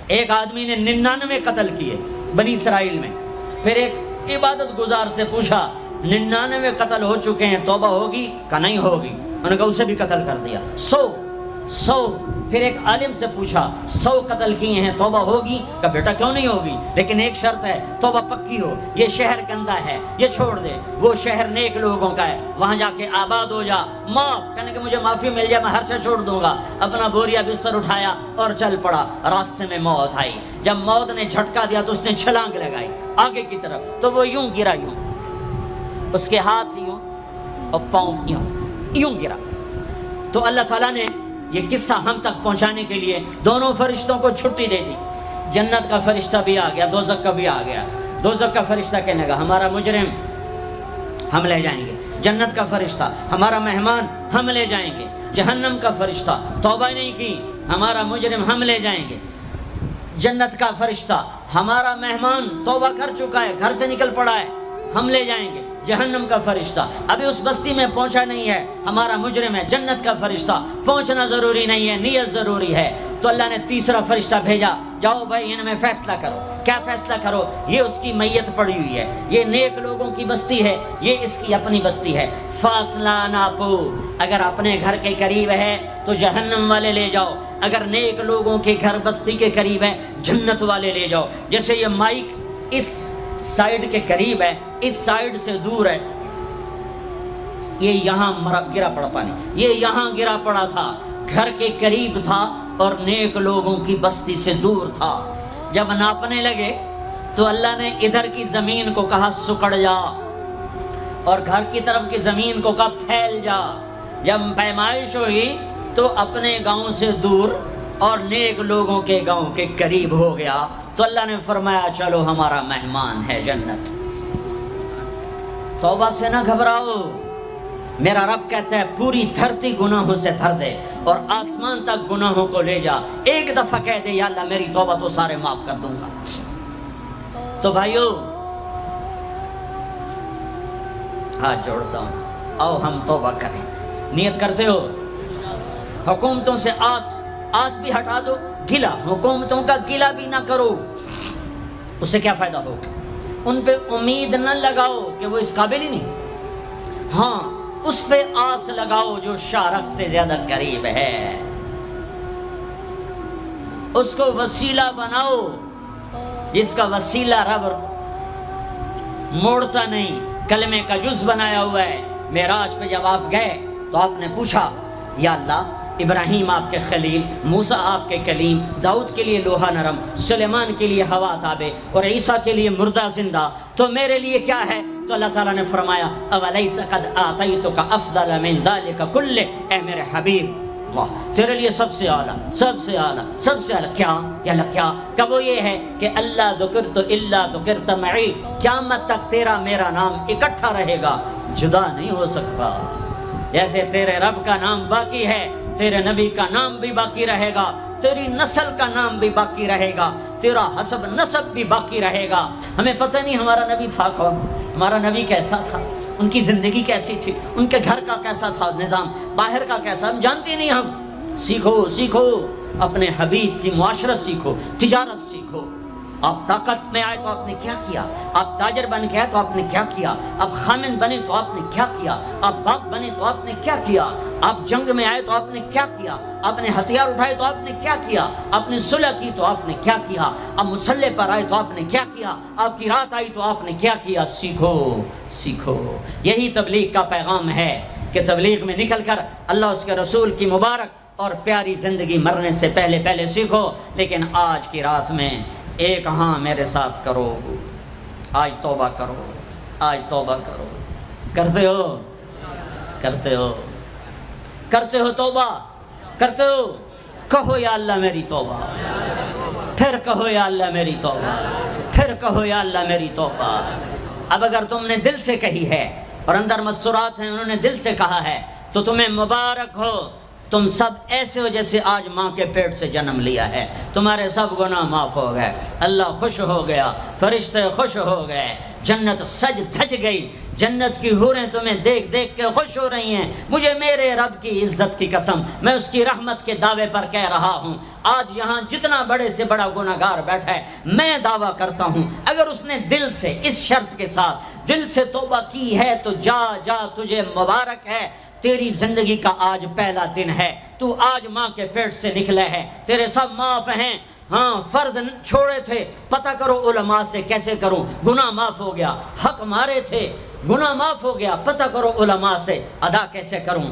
ایک آدمی نے 99 قتل کیے بنی اسرائیل میں. پھر ایک عبادت گزار سے پوچھا 99 قتل ہو چکے ہیں توبہ ہوگی کہ نہیں ہوگی؟ انہوں نے کہا اسے بھی قتل کر دیا. 100. پھر ایک عالم سے پوچھا 100 قتل کیے ہیں توبہ ہوگی؟ کہ بیٹا کیوں نہیں ہوگی، لیکن ایک شرط ہے توبہ پکی ہو. یہ شہر گندا ہے یہ چھوڑ دے، وہ شہر نیک لوگوں کا ہے، وہاں جا کے آباد ہو جا. معاف کہنے کہ مجھے معافی مل جائے میں ہر شے چھوڑ دوں گا. اپنا بوریا بستر اٹھایا اور چل پڑا. راستے میں موت آئی. جب موت نے جھٹکا دیا تو اس نے چھلانگ لگائی آگے کی طرف، تو وہ یوں گرا، یوں اس کے ہاتھ یوں اور پاؤں یوں گرا. تو اللہ تعالیٰ نے یہ قصہ ہم تک پہنچانے کے لیے دونوں فرشتوں کو چھٹی دے دی. جنت کا فرشتہ بھی آ گیا، دوزخ کا بھی آ گیا. دوزخ کا فرشتہ کہنے لگا ہمارا مجرم ہم لے جائیں گے. جنت کا فرشتہ ہمارا مہمان ہم لے جائیں گے. جہنم کا فرشتہ توبہ نہیں کی ہمارا مجرم ہم لے جائیں گے. جنت کا فرشتہ ہمارا مہمان توبہ کر چکا ہے، گھر سے نکل پڑا ہے، ہم لے جائیں گے. جہنم کا فرشتہ ابھی اس بستی میں پہنچا نہیں ہے، ہمارا مجرم ہے. جنت کا فرشتہ پہنچنا ضروری نہیں ہے، نیت ضروری ہے. تو اللہ نے تیسرا فرشتہ بھیجا، جاؤ بھائی ان میں فیصلہ کرو. کیا فیصلہ کرو؟ یہ اس کی میت پڑی ہوئی ہے، یہ نیک لوگوں کی بستی ہے، یہ اس کی اپنی بستی ہے. فاصلہ ناپو، اگر اپنے گھر کے قریب ہے تو جہنم والے لے جاؤ، اگر نیک لوگوں کے گھر بستی کے قریب ہے جنت والے لے جاؤ. جیسے یہ مائک اس سائیڈ کے قریب ہے، اس سائیڈ سے دور ہے. یہ یہاں گرا پڑا پانی، یہ یہاں گرا پڑا تھا، گھر کے قریب تھا اور نیک لوگوں کی بستی سے دور تھا. جب ناپنے لگے تو اللہ نے ادھر کی زمین کو کہا سکڑ جا، اور گھر کی طرف کی زمین کو کہا پھیل جا. جب پیمائش ہوئی تو اپنے گاؤں سے دور اور نیک لوگوں کے گاؤں کے قریب ہو گیا. تو اللہ نے فرمایا چلو ہمارا مہمان ہے جنت. توبہ سے نہ گھبراؤ، میرا رب کہتا ہے پوری دھرتی گناہوں سے بھر دے اور آسمان تک گناہوں کو لے جا. ایک دفعہ کہہ دے یا اللہ میری توبہ تو سارے معاف کر دوں گا. تو بھائیو ہاتھ جوڑتا ہوں، آؤ ہم توبہ کریں. نیت کرتے ہو؟ حکومتوں سے آس بھی ہٹا دو، گلا حکومتوں کا گلا بھی نہ کرو. اس سے کیا فائدہ ہوگا؟ ان پہ امید نہ لگاؤ کہ وہ اس قابل ہی نہیں. ہاں اس پہ آس لگاؤ جو شارک سے زیادہ قریب ہے، اس کو وسیلہ بناؤ جس کا وسیلہ رب موڑتا نہیں، کلمے کا جز بنایا ہوا ہے. معراج پہ جب آپ گئے تو آپ نے پوچھا یا اللہ ابراہیم آپ کے خلیل، موسیٰ آپ کے کلیم، داؤد کے لیے لوہا نرم، سلیمان کے لیے ہوا تابع اور عیسیٰ کے لیے مردہ زندہ، تو میرے لیے کیا ہے؟ تو اللہ تعالیٰ نے فرمایا اولیس قد آتیتک افضل من ذلک کلہ، اے میرے حبیب واہ تیرے لیے سب سے اعلیٰ، سب سے اعلیٰ، سب سے اعلیٰ کیا؟ یا اللہ کیا؟ کہ وہ یہ ہے کہ اللہ ذکرت الا ذکرت معی، قیامت تک تیرا میرا نام اکٹھا رہے گا، جدا نہیں ہو سکتا. جیسے تیرے رب کا نام باقی ہے تیرے نبی کا نام بھی باقی رہے گا، تیری نسل کا نام بھی باقی رہے گا، تیرا حسب نسب بھی باقی رہے گا. ہمیں پتہ نہیں ہمارا نبی تھا کون، ہمارا نبی کیسا تھا، ان کی زندگی کیسی تھی، ان کے گھر کا کیسا تھا نظام، باہر کا کیسا، ہم جانتے نہیں. ہم سیکھو اپنے حبیب کی معاشرت سیکھو، تجارت سیکھو. آپ طاقت میں آئے تو آپ نے کیا کیا، آپ تاجر بن کے آئے تو آپ نے کیا کیا، آپ خامن بنے تو آپ نے کیا کیا، آپ باپ بنے تو آپ نے کیا کیا، آپ جنگ میں آئے تو آپ نے کیا کیا، آپ نے ہتھیار اٹھائے تو آپ نے کیا کیا، آپ نے صلح کی تو آپ نے کیا کیا، آپ مسلح پر آئے تو آپ نے کیا کیا، آپ کی رات آئی تو آپ نے کیا کیا. سیکھو. یہی تبلیغ کا پیغام ہے کہ تبلیغ میں نکل کر اللہ اس کے رسول کی مبارک اور پیاری زندگی مرنے سے پہلے سیکھو. لیکن آج کی رات میں ایک ہاں میرے ساتھ کرو، آج توبہ کرو، آج توبہ کرو. کرتے ہو توبہ کرتے ہو؟ کہو یا اللہ میری توبہ، پھر کہو یا اللہ میری توبہ، پھر کہو یا اللہ میری توبہ. اب اگر تم نے دل سے کہی ہے اور اندر مسرات ہیں انہوں نے دل سے کہا ہے تو تمہیں مبارک ہو. تم سب ایسے ہو جیسے آج ماں کے پیٹ سے جنم لیا ہے، تمہارے سب گناہ معاف ہو گئے، اللہ خوش ہو گیا، فرشتے خوش ہو گئے، جنت سج دھج گئی. جنت کی حوریں تمہیں دیکھ دیکھ کے خوش ہو رہی ہیں. مجھے میرے رب کی عزت کی قسم میں اس کی رحمت کے دعوے پر کہہ رہا ہوں, آج یہاں جتنا بڑے سے بڑا گناہگار بیٹھا ہے, میں دعویٰ کرتا ہوں اگر اس نے دل سے اس شرط کے ساتھ دل سے توبہ کی ہے تو جا جا تجھے مبارک ہے, تیری زندگی کا آج پہلا دن ہے, تو آج ماں کے پیٹ سے نکلے ہے, تیرے سب معاف ہیں. ہاں فرض چھوڑے تھے, پتہ کرو علماء سے کیسے کروں, گناہ معاف ہو گیا. حق مارے تھے, گناہ معاف ہو گیا, پتہ کرو علماء سے ادا کیسے کروں.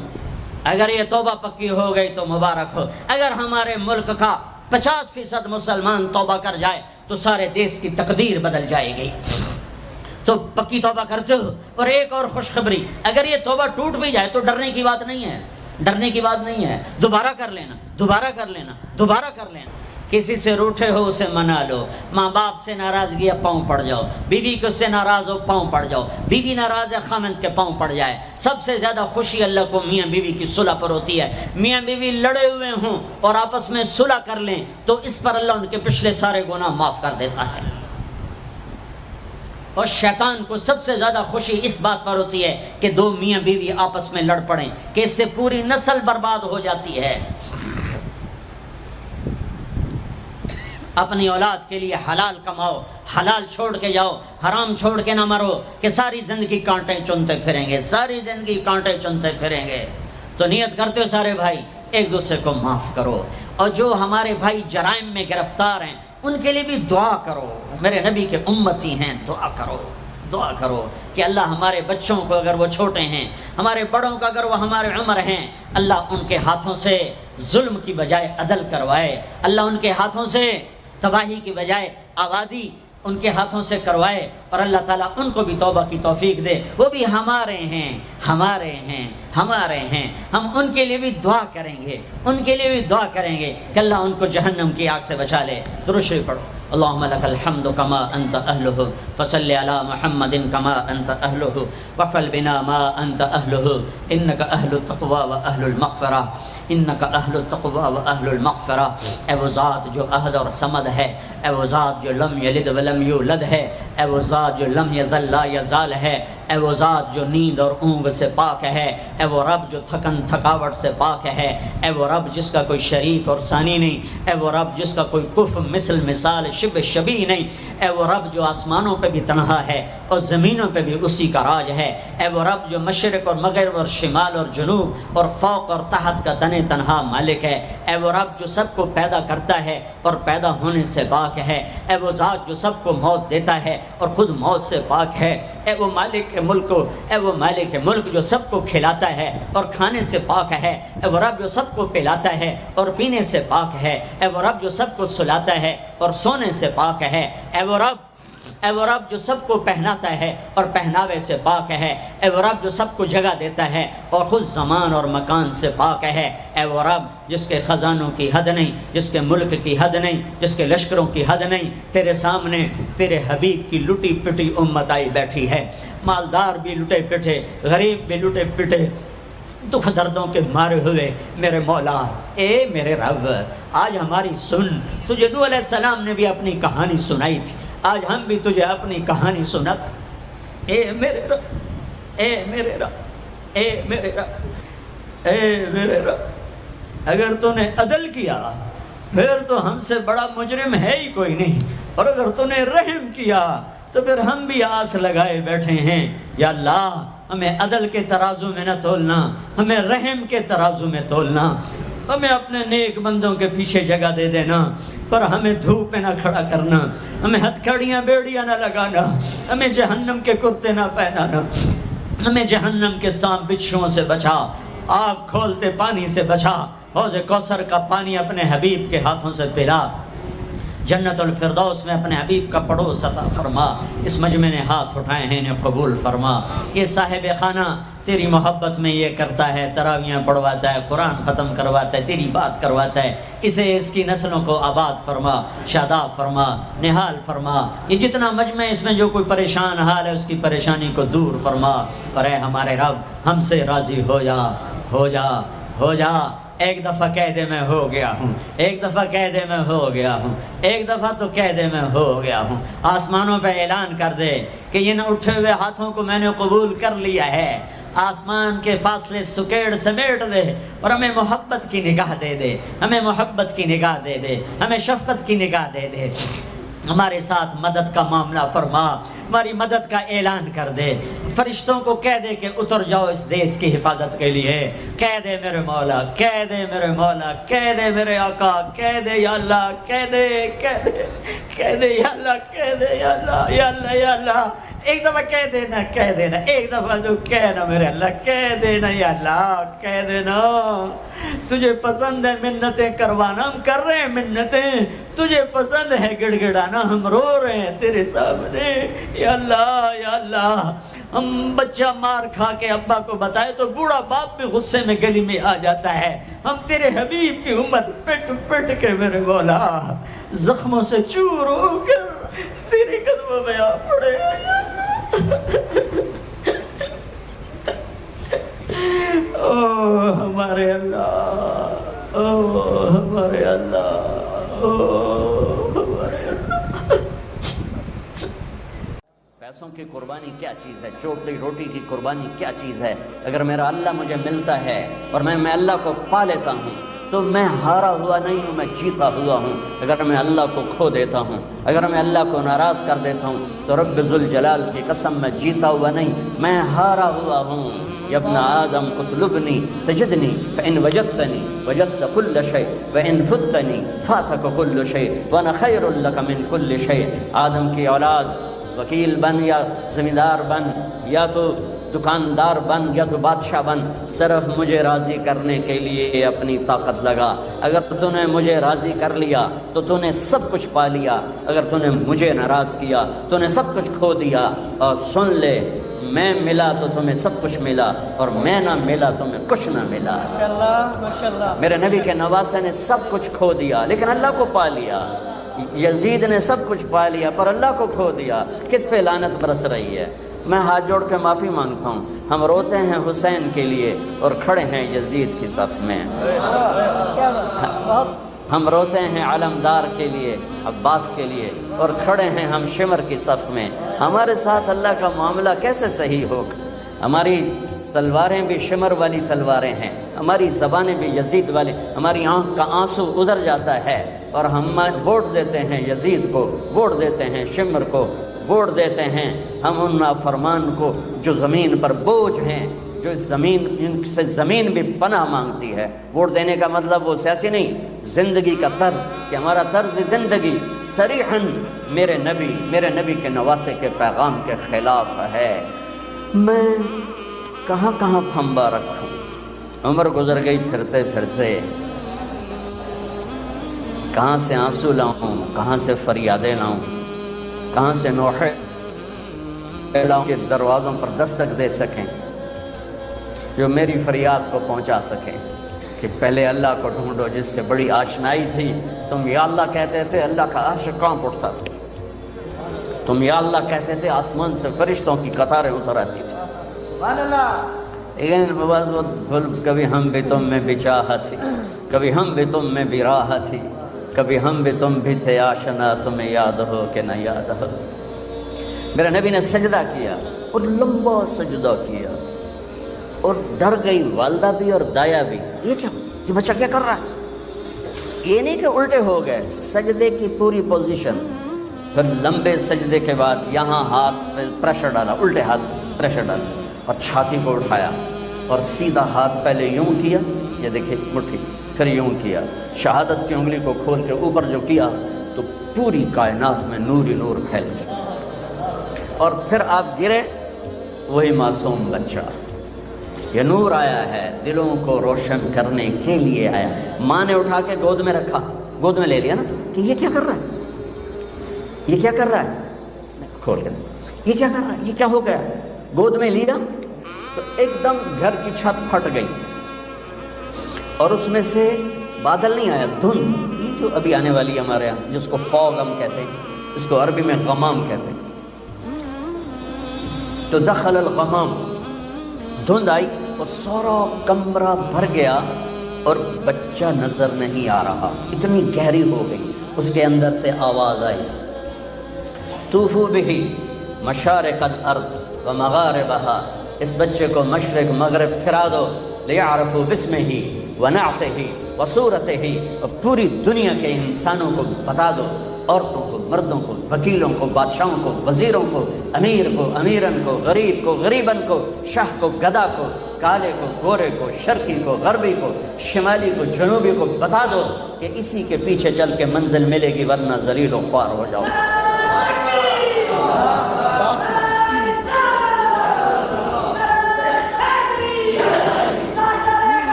اگر یہ توبہ پکی ہو گئی تو مبارک ہو. اگر ہمارے ملک کا 50% مسلمان توبہ کر جائے تو سارے دیش کی تقدیر بدل جائے گی. تو پکی توبہ کرتے ہو. اور ایک اور خوشخبری, اگر یہ توبہ ٹوٹ بھی جائے تو ڈرنے کی بات نہیں ہے, ڈرنے کی بات نہیں ہے, دوبارہ کر لینا, دوبارہ کر لینا, دوبارہ کر لینا. کسی سے روٹھے ہو اسے منا لو, ماں باپ سے ناراضگی ہے پاؤں پڑ جاؤ, بیوی کو سے ناراض ہو پاؤں پڑ جاؤ, بیوی ناراض ہے خامند کے پاؤں پڑ جائے. سب سے زیادہ خوشی اللہ کو میاں بیوی کی صلح پر ہوتی ہے. میاں بیوی لڑے ہوئے ہوں اور آپس میں صلح کر لیں تو اس پر اللہ ان کے پچھلے سارے گناہ معاف کر دیتا ہے. اور شیطان کو سب سے زیادہ خوشی اس بات پر ہوتی ہے کہ دو میاں بیوی آپس میں لڑ پڑیں, کہ اس سے پوری نسل برباد ہو جاتی ہے. اپنی اولاد کے لیے حلال کماؤ, حلال چھوڑ کے جاؤ, حرام چھوڑ کے نہ مرو کہ ساری زندگی کانٹے چنتے پھریں گے, ساری زندگی کانٹے چنتے پھریں گے. تو نیت کرتے ہو سارے بھائی ایک دوسرے کو معاف کرو. اور جو ہمارے بھائی جرائم میں گرفتار ہیں ان کے لیے بھی دعا کرو, میرے نبی کے امتی ہیں, دعا کرو, دعا کرو کہ اللہ ہمارے بچوں کو اگر وہ چھوٹے ہیں, ہمارے بڑوں کا اگر وہ ہمارے عمر ہیں, اللہ ان کے ہاتھوں سے ظلم کی بجائے عدل کروائے, اللہ ان کے ہاتھوں سے تباہی کی بجائے آبادی ان کے ہاتھوں سے کروائے, اور اللہ تعالیٰ ان کو بھی توبہ کی توفیق دے. وہ بھی ہمارے ہیں, ہمارے ہیں, ہمارے ہیں. ہم ان کے لیے بھی دعا کریں گے, ان کے لیے بھی دعا کریں گے کہ اللہ ان کو جہنم کی آگ سے بچا لے. درود شریف پڑھو. اللہم لک الحمد کما انت اہلہ فصل علی محمد کما انت اہلہ وفعل بنا ما انت اہلہ انک اہل التقوی و اہل المغفرہ, انک اہل التقوی و اہل المغفرہ. اے وہ ذات جو احد اور صمد ہے, اے وہ ذات جو لم یلد ولم یولد ہے, اے وہ ذات جو لم یزل لا یزال ہے, اے وہ ذات جو نیند اور اونگ سے پاک ہے, اے وہ رب جو تھکن تھکاوٹ سے پاک ہے, اے وہ رب جس کا کوئی شریک اور ثانی نہیں, اے وہ رب جس کا کوئی کف مثل مثال شبہ شبیہ نہیں, اے وہ رب جو آسمانوں پہ بھی تنہا ہے اور زمینوں پہ بھی اسی کا راج ہے, اے وہ رب جو مشرق اور مغرب اور شمال اور جنوب اور فوق اور تحت کا تن تنہا مالک ہے, اے وہ رب جو سب کو پیدا کرتا ہے اور پیدا ہونے سے پاک ہے, اے وہ ذات جو سب کو موت دیتا ہے اور خود موت سے پاک ہے, اے وہ مالک ملک, اے وہ مالک ملک جو سب کو کھلاتا ہے اور کھانے سے پاک ہے, اے وہ رب جو سب کو پلاتا ہے اور پینے سے پاک ہے, اے وہ رب جو سب کو سلاتا ہے اور سونے سے پاک ہے, اے وہ رب جو سب کو پہناتا ہے اور پہناوے سے پاک ہے, اے وہ رب جو سب کو جگہ دیتا ہے اور خود زمان اور مکان سے پاک ہے, اے وہ رب جس کے خزانوں کی حد نہیں, جس کے ملک کی حد نہیں, جس کے لشکروں کی حد نہیں. تیرے سامنے تیرے حبیب کی لٹی پٹی امت آئی بیٹھی ہے, مالدار بھی لٹے پٹے, غریب بھی لٹے پٹے, دکھ دردوں کے مارے ہوئے. میرے مولا, اے میرے رب, آج ہماری سن. تجھے نوح علیہ السلام نے بھی اپنی کہانی سنائی تھی, آج ہم بھی تجھے اپنی کہانی سنت. اے میرے رب, اے میرے رب, اے میرے رب, اے میرے رب, اگر تو نے عدل کیا پھر تو ہم سے بڑا مجرم ہے ہی کوئی نہیں, اور اگر تو نے رحم کیا تو پھر ہم بھی آس لگائے بیٹھے ہیں. یا اللہ, ہمیں عدل کے ترازو میں نہ تولنا, ہمیں رحم کے ترازو میں تولنا, ہمیں اپنے نیک بندوں کے پیچھے جگہ دے دینا, پر ہمیں دھوپ میں نہ کھڑا کرنا, ہمیں ہتھکڑیاں بیڑیاں نہ لگانا, ہمیں جہنم کے کرتے نہ پہنانا, ہمیں جہنم کے سانپ بچھوؤں سے بچا, آگ کھولتے پانی سے بچا, حوض کوثر کا پانی اپنے حبیب کے ہاتھوں سے پلا, جنت الفردوس میں اپنے حبیب کا پڑوس عطا فرما. اس مجمع نے ہاتھ اٹھائے ہیں انہیں قبول فرما. یہ صاحب خانہ تیری محبت میں یہ کرتا ہے, تراویاں پڑھواتا ہے, قرآن ختم کرواتا ہے, تیری بات کرواتا ہے, اسے اس کی نسلوں کو آباد فرما, شاداب فرما, نہال فرما. یہ جتنا مجمع اس میں جو کوئی پریشان حال ہے اس کی پریشانی کو دور فرما. اور اے ہمارے رب, ہم سے راضی ہو جا, ہو جا, ہو جا. ایک دفعہ قیدے میں ہو گیا ہوں، ایک دفعہ قیدے میں ہو گیا ہوں، ایک دفعہ تو قیدے میں ہو گیا ہوں۔ آسمانوں پہ اعلان کر دے کہ ان اٹھے ہوئے ہاتھوں کو میں نے قبول کر لیا ہے۔ آسمان کے فاصلے سکیڑ سمیٹ دے اور ہمیں محبت کی نگاہ دے دے، ہمیں محبت کی نگاہ دے دے، ہمیں شفقت کی نگاہ دے دے۔ ہمارے ساتھ مدد کا معاملہ فرما، ہماری مدد کا اعلان کر دے۔ فرشتوں کو کہہ دے کہ اتر جاؤ اس دیس کی حفاظت کے لیے۔ کہہ دے میرے مولا، کہہ دے میرے مولا، کہہ دے میرے آقا، کہہ دے یا اللہ، کہہ دے، کہہ دے، کہہ دے یا اللہ، کہہ دے یا اللہ، یا اللہ، یا اللہ۔ ایک دفعہ کہہ دینا، کہہ دینا، ایک دفعہ جو کہنا میرے اللہ، کہہ دینا یا اللہ، کہہ دینا۔ تجھے پسند ہے منتیں کروانا، ہم کر رہے ہیں منتیں۔ تجھے پسند ہے گڑ گڑانا، ہم رو رہے ہیں تیرے سامنے۔ یا اللہ، یا اللہ۔ ہم بچہ مار کھا کے ابا کو بتائے تو بوڑھا باپ بھی غصے میں گلی میں آ جاتا ہے۔ ہم تیرے حبیب کی امت پٹ پٹ کے میرے مولا زخموں سے چور ہو کر تیرے قدموں میں آ پڑے ہیں۔ او ہمارے اللہ، او ہمارے اللہ، او ہمارے اللہ۔ پیسوں کی قربانی کیا چیز ہے؟ چوپڑی روٹی کی قربانی کیا چیز ہے؟ اگر میرا اللہ مجھے ملتا ہے اور میں اللہ کو پا لیتا ہوں تو میں ہارا ہوا نہیں ہوں، میں جیتا ہوا ہوں۔ اگر میں اللہ کو کھو دیتا ہوں، اگر میں اللہ کو ناراض کر دیتا ہوں تو رب ذوالجلال کی قسم میں جیتا ہوا نہیں، میں ہارا ہوا ہوں۔ یا ابن آدم اطلبنی تجدنی فإن وجدتنی وجدت كل شيء وإن فتنی فاتك كل شيء وأنا خير لك من كل شيء۔ آدم کی اولاد، وکیل بن یا زمیندار بن یا تو دکاندار بن یا تو بادشاہ بن، صرف مجھے راضی کرنے کے لیے اپنی طاقت لگا۔ اگر تو نے مجھے راضی کر لیا تو تو نے سب کچھ پا لیا، اگر تو نے مجھے ناراض کیا تو نے سب کچھ کھو دیا۔ اور سن لے، میں ملا تو تمہیں سب کچھ ملا، اور میں نہ ملا تمہیں کچھ نہ ملا۔ ماشاءاللہ ماشاءاللہ۔ میرے نبی کے نواسے نے سب کچھ کھو دیا لیکن اللہ کو پا لیا۔ یزید نے سب کچھ پا لیا پر اللہ کو کھو دیا۔ کس پہ لعنت برس رہی ہے؟ میں ہاتھ جوڑ کے معافی مانگتا ہوں۔ ہم روتے ہیں حسین کے لیے اور کھڑے ہیں یزید کی صف میں۔ ہم روتے ہیں علمدار کے لیے، عباس کے لیے، اور کھڑے ہیں ہم شمر کی صف میں۔ ہمارے ساتھ اللہ کا معاملہ کیسے صحیح ہوگا؟ ہماری تلواریں بھی شمر والی تلواریں ہیں، ہماری زبانیں بھی یزید والی، ہماری آنکھ کا آنسو ادھر جاتا ہے اور ہم ووٹ دیتے ہیں یزید کو، ووٹ دیتے ہیں شمر کو، ووٹ دیتے ہیں ہم ان نافرمان کو جو زمین پر بوجھ ہیں، جو ان سے زمین بھی پناہ مانگتی ہے۔ ووٹ دینے کا مطلب وہ سیاسی نہیں، زندگی کا طرز، کہ ہمارا طرز زندگی صریحاً میرے نبی کے نواسے کے پیغام کے خلاف ہے۔ میں کہاں کہاں پھنبا رکھوں؟ عمر گزر گئی پھرتے پھرتے، کہاں سے آنسو لاؤں، کہاں سے فریادیں لاؤں، کہاں سے نوحے لاؤں کہ دروازوں پر دستک دے سکیں، جو میری فریاد کو پہنچا سکیں کہ پہلے اللہ کو ڈھونڈو جس سے بڑی آشنائی تھی۔ تم یا اللہ کہتے تھے، اللہ کا عرش کانپ اٹھتا تھا۔ تم یا اللہ کہتے تھے، آسمان سے فرشتوں کی قطاریں اتر آتی تھی۔ لیکن کبھی ہم بھی تم میں بھی چاہت تھی، کبھی ہم بھی تم میں بھی راہ تھی، کبھی ہم بھی تم بھی تھے آشنا، تمہیں یاد ہو کہ نہ یاد ہو۔ میرے نبی نے سجدہ کیا اور لمبا سجدہ کیا، اور ڈر گئی والدہ بھی اور دایا بھی۔ یہ کیا، یہ بچہ کیا کر رہا ہے؟ یہ نہیں کہ الٹے ہو گئے، سجدے کی پوری پوزیشن۔ پھر لمبے سجدے کے بعد یہاں ہاتھ پہ پریشر ڈالا، الٹے ہاتھ پریشر ڈالا اور چھاتی کو اٹھایا اور سیدھا ہاتھ پہلے یوں کیا، یہ دیکھیں مٹھی، پھر یوں کیا، شہادت کی انگلی کو کھول کے اوپر جو کیا تو پوری کائنات میں نور ہی نور پھیل گیا۔ اور پھر آپ گرے، وہی معصوم بچہ۔ یہ نور آیا ہے دلوں کو روشن کرنے کے لیے آیا۔ ماں نے اٹھا کے گود میں رکھا، گود میں لے لیا نا کہ یہ کیا کر رہا ہے، یہ کیا کر رہا ہے، کھول کے یہ کیا کر رہا ہے، یہ کیا ہو گیا؟ گود میں لیا تو ایک دم گھر کی چھت پھٹ گئی اور اس میں سے بادل نہیں آیا، دھند، یہ جو ابھی آنے والی ہمارے یہاں جس کو فوگ ہم کہتے ہیں، اس کو عربی میں غمام کہتے ہیں۔ تو دخل الغمام، دھند آئی اور سارا کمرہ بھر گیا اور بچہ نظر نہیں آ رہا، اتنی گہری ہو گئی، اس کے اندر سے آواز آئی طوفوا بہ مشارق الارض ومغاربہا، اس بچے کو مشرق مغرب پھرا دو، لیعرفوا باسمہ ونعتہ وصورتہ، اور پوری دنیا کے انسانوں کو بتا دو، عورتوں کو، مردوں کو، وکیلوں کو، بادشاہوں کو، وزیروں کو، امیر کو، امیرن کو، غریب کو، غریبن کو، شاہ کو، گدا کو، کالے کو، گورے کو، شرقی کو، غربی کو، شمالی کو، جنوبی کو بتا دو کہ اسی کے پیچھے چل کے منزل ملے گی، ورنہ ذلیل و خوار ہو جاؤ۔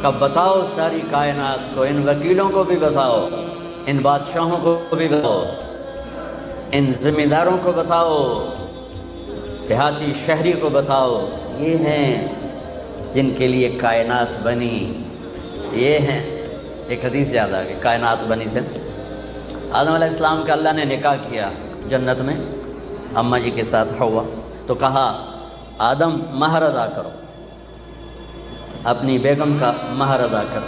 کب بتاؤ ساری کائنات کو، ان وکیلوں کو بھی بتاؤ، ان بادشاہوں کو بھی بتاؤ، ان ذمہ داروں کو بتاؤ، دیہاتی شہری کو بتاؤ، یہ ہیں جن کے لیے کائنات بنی، یہ ہیں۔ ایک حدیث یاد آ گئی کائنات بنی سے، آدم علیہ السلام کا اللہ نے نکاح کیا جنت میں اماں جی کے ساتھ حوا، تو کہا آدم مہر ادا کرو، اپنی بیگم کا مہر ادا کرو،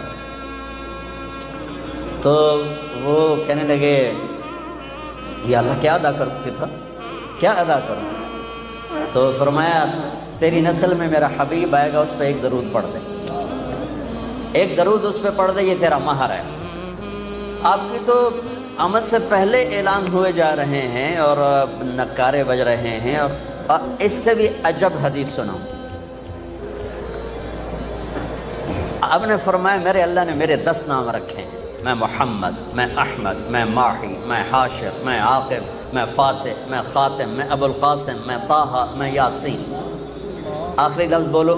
تو وہ کہنے لگے یا اللہ کیا ادا کروں، پھر صاحب کیا ادا کروں؟ تو فرمایا تیری نسل میں میرا حبیب آئے گا، اس پہ ایک درود پڑھ دے، ایک درود اس پہ پڑھ دے، یہ تیرا مہر ہے۔ آپ کی تو آمد سے پہلے اعلان ہوئے جا رہے ہیں اور نکارے بج رہے ہیں، اور اس سے بھی عجب حدیث سنو۔ اب نے فرمایا میرے اللہ نے میرے 10 نام رکھے ہیں، میں محمد، میں احمد، میں ماحی، میں حاشر، میں عاقب، میں فاتح، میں خاتم، میں ابو القاسم، میں طٰہٰ، میں یاسین۔ آخری لفظ بولو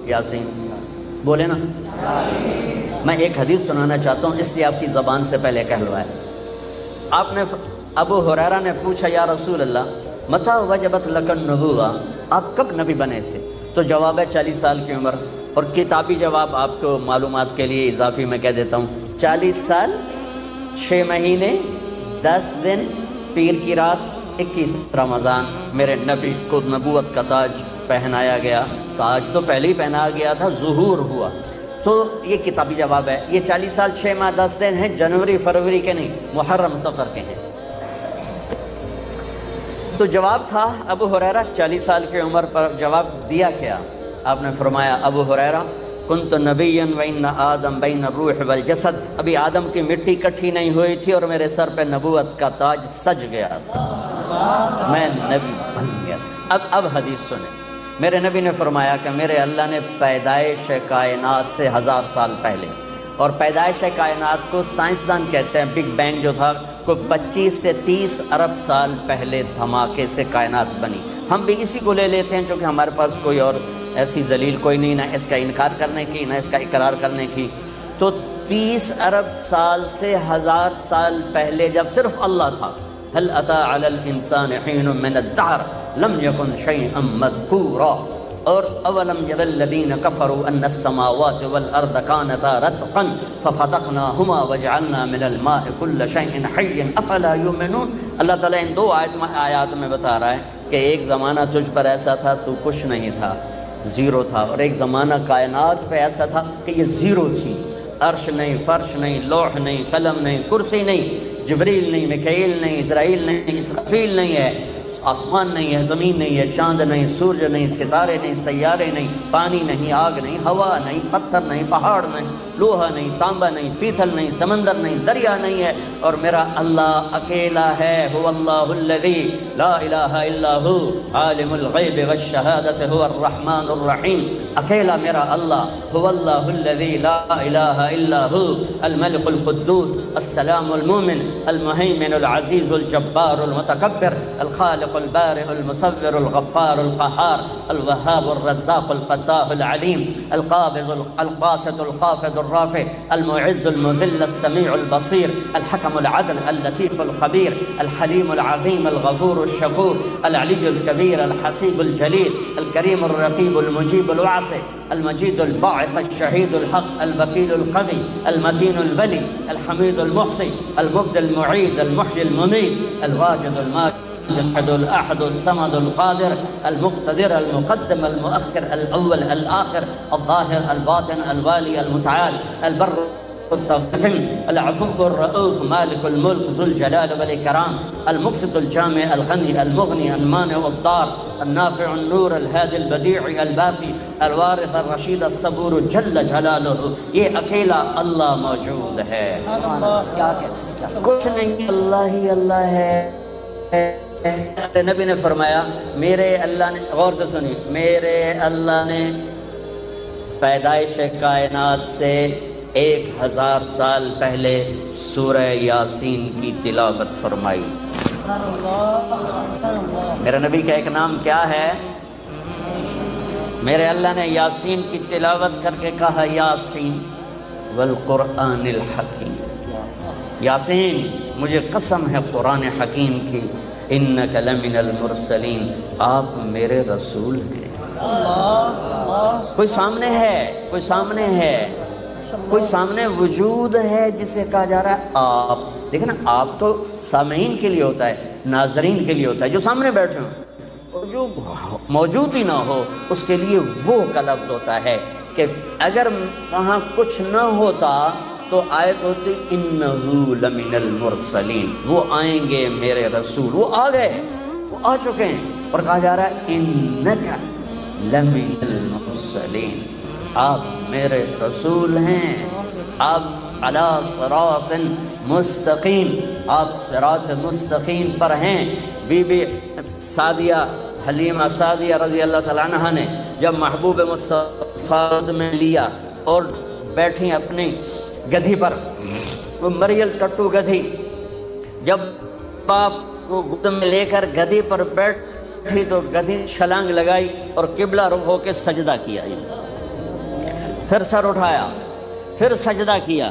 یاسین، بولے نا۔ میں ایک حدیث سنانا چاہتا ہوں، اس لیے آپ کی زبان سے پہلے کہلوائے۔ آپ نے ابو ہریرہ نے پوچھا یا رسول اللہ متى وجبت لک النبوۃ، آپ کب نبی بنے تھے؟ تو جواب ہے 40 سال کی عمر، اور کتابی جواب آپ کو معلومات کے لیے اضافی میں کہہ دیتا ہوں، 40 سال 6 مہینے 10 دن پیر کی رات 21 رمضان میرے نبی کو نبوت کا تاج پہنایا گیا۔ تاج تو پہلے ہی پہنایا گیا تھا، ظہور ہوا، تو یہ کتابی جواب ہے۔ یہ 40 سال 6 ماہ 10 دن ہیں، جنوری فروری کے نہیں، محرم صفر کے ہیں۔ تو جواب تھا ابو ہریرہ 40 سال کی عمر پر جواب دیا کیا؟ آپ نے فرمایا ابو ہریرہ کنت نبیا وان آدم بین الروح والجسد، ابھی آدم کی مٹی کٹھی نہیں ہوئی تھی اور میرے سر پہ نبوت کا تاج سج گیا تھا، میں نبی بن گیا۔ اب حدیث سنیں، میرے نبی نے فرمایا کہ میرے اللہ نے پیدائش کائنات سے 1000 سال پہلے، اور پیدائش کائنات کو سائنسدان کہتے ہیں بگ بینگ جو تھا، کو 25 سے 30 ارب سال پہلے دھماکے سے کائنات بنی۔ ہم بھی اسی کو لے لیتے ہیں چونکہ ہمارے پاس کوئی اور ایسی دلیل کوئی نہیں، نہ اس کا انکار کرنے کی نہ اس کا اقرار کرنے کی۔ تو 30 ارب سال سے 1000 سال پہلے جب صرف اللہ تھا، هل اتى على الانسان حين من الدهر لم يكن شيئا مذكورا، اور اولم ير الذين كفروا ان السماوات والارض كانتا رتقا ففتقناهما وجعلنا من الماء كل شيء حي افلا يؤمنون۔ اللہ تعالیٰ ان 2 آیات میں بتا رہا ہے کہ ایک زمانہ تجھ پر ایسا تھا تو کچھ نہیں تھا، زیرو تھا، اور ایک زمانہ کائنات پہ ایسا تھا کہ یہ زیرو تھی، عرش نہیں، فرش نہیں، لوح نہیں، قلم نہیں، کرسی نہیں، جبریل نہیں، میکائیل نہیں، اسرائیل نہیں، اسرافیل نہیں ہے، آسمان نہیں ہے، زمین نہیں ہے، چاند نہیں، سورج نہیں، ستارے نہیں، سیارے نہیں، پانی نہیں، آگ نہیں، ہوا نہیں، پتھر نہیں، پہاڑ نہیں، لوہا نہیں، تانبا نہیں، پیتل نہیں، سمندر نہیں، دریا نہیں ہے، اور میرا اللہ اکیلا ہے۔ هو اللہ الذی لا الہ الا هو عالم الغیب والشہادۃ هو الرحمن الرحیم، اکیلا میرا اللہ، هو اللہ الذی لا الہ الا هو الملک القدوس السلام المؤمن المہیمن العزیز الجبار المتکبر الخالق البارئ المصور الغفار القهار الوهاب الرزاق الفتاح العليم القابض الباسط الخافض الرافع المعز المذل السميع البصير الحكم العدل اللطيف الخبير الحليم العظيم الغفور الشكور العلي الكبير الحسيب الجليل الكريم الرقيب المجيب الواسع المجيد الباعث الشهيد الحق الوكيل القوي المتين الولي الحميد المحصي المبدي المعيد المحيي المميت الواجد الماجد الواحد الأحد الصمد القادر المقتدر المقدم المؤخر الأول الآخر الظاهر الباطن الوالي المتعال البر التغفم العفو الرؤوف مالك الملك ذو الجلال والإكرام المقسط الجامع الغني المغني المانع الضار النافع النور الهادي البديع الباقي الوارث الرشید الصبور جل جلالہ. یہ اکیلا اللہ موجود ہے، کچھ نہیں، اللہ ہی اللہ ہے. نبی نے فرمایا میرے اللہ نے، غور سے سنی، میرے اللہ نے پیدائش کائنات سے 1000 سال پہلے سورہ یاسین کی تلاوت فرمائی. میرے نبی کا ایک نام کیا ہے؟ میرے اللہ نے یاسین کی تلاوت کر کے کہا یاسین والقرآن الحکیم. یاسین مجھے قسم ہے قرآن حکیم کی، انک لمن المرسلین، آپ میرے رسول ہیں. کوئی سامنے ہے، کوئی سامنے ہے، کوئی سامنے وجود ہے جسے کہا جا رہا ہے آپ. دیکھیں نا، آپ تو سامعین کے لیے ہوتا ہے، ناظرین کے لیے ہوتا ہے، جو سامنے بیٹھے ہوں. اور جو موجود ہی نہ ہو اس کے لیے وہ کا لفظ ہوتا ہے کہ اگر وہاں کچھ نہ ہوتا تو آیت ہوتی انہو لمن المرسلین، وہ آئیں گے میرے رسول. وہ آ گئے، وہ آ چکے ہیں، اور کہا جا رہا ہے انکا لمن المرسلین، آپ میرے رسول ہیں، آپ علی صراط مستقیم، آپ صراط مستقیم پر ہیں. بی بی سعدیہ حلیمہ سعدیہ رضی اللہ تعالیٰ عنہ نے جب محبوب مصطفیٰ میں لیا اور بیٹھی اپنی گدھی پر، وہ مریل ٹٹو گدھی، جب باپ کو گود میں لے کر گدھی پر بیٹھی تو گدھی چھلانگ لگائی اور قبلہ رخ ہو کے سجدہ کیا. پھر سر اٹھایا، پھر سجدہ کیا،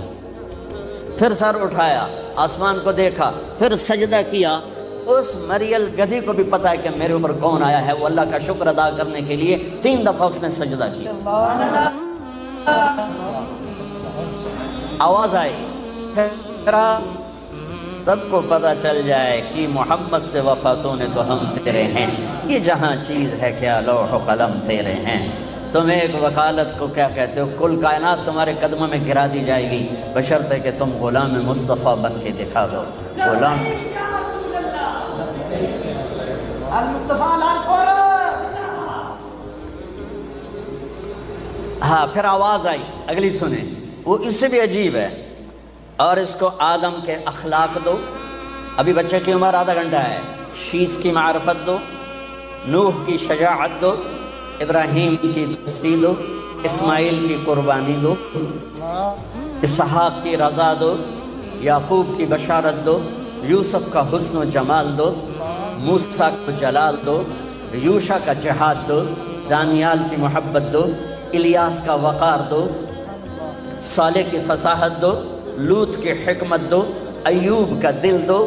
پھر سر اٹھایا، آسمان کو دیکھا، پھر سجدہ کیا. اس مریل گدھی کو بھی پتا ہے کہ میرے اوپر کون آیا ہے. وہ اللہ کا شکر ادا کرنے کے لیے 3 دفعہ اس نے سجدہ کیا. آواز آئی، پھر سب کو پتا چل جائے کہ محمد سے وفاتوں نے تو ہم تیرے ہیں، یہ جہاں چیز ہے کیا لوح و قلم تیرے ہیں. تم ایک وکالت کو کیا کہتے ہو، کل کائنات تمہارے قدموں میں گرا دی جائے گی بشرط ہے کہ تم غلام مصطفیٰ بن کے دکھا دو. غلام ہاں. پھر آواز آئی، اگلی سنیں، وہ اس سے بھی عجیب ہے. اور اس کو آدم کے اخلاق دو، ابھی بچے کی عمر آدھا گھنٹہ ہے، شیش کی معرفت دو، نوح کی شجاعت دو، ابراہیم کی دوستی دو، اسماعیل کی قربانی دو، اسحاق کی رضا دو، یعقوب کی بشارت دو، یوسف کا حسن و جمال دو، موسیٰ کو جلال دو، یوشع کا جہاد دو، دانیال کی محبت دو، الیاس کا وقار دو، صالح کی فصاحت دو، لوط کی حکمت دو، ایوب کا دل دو،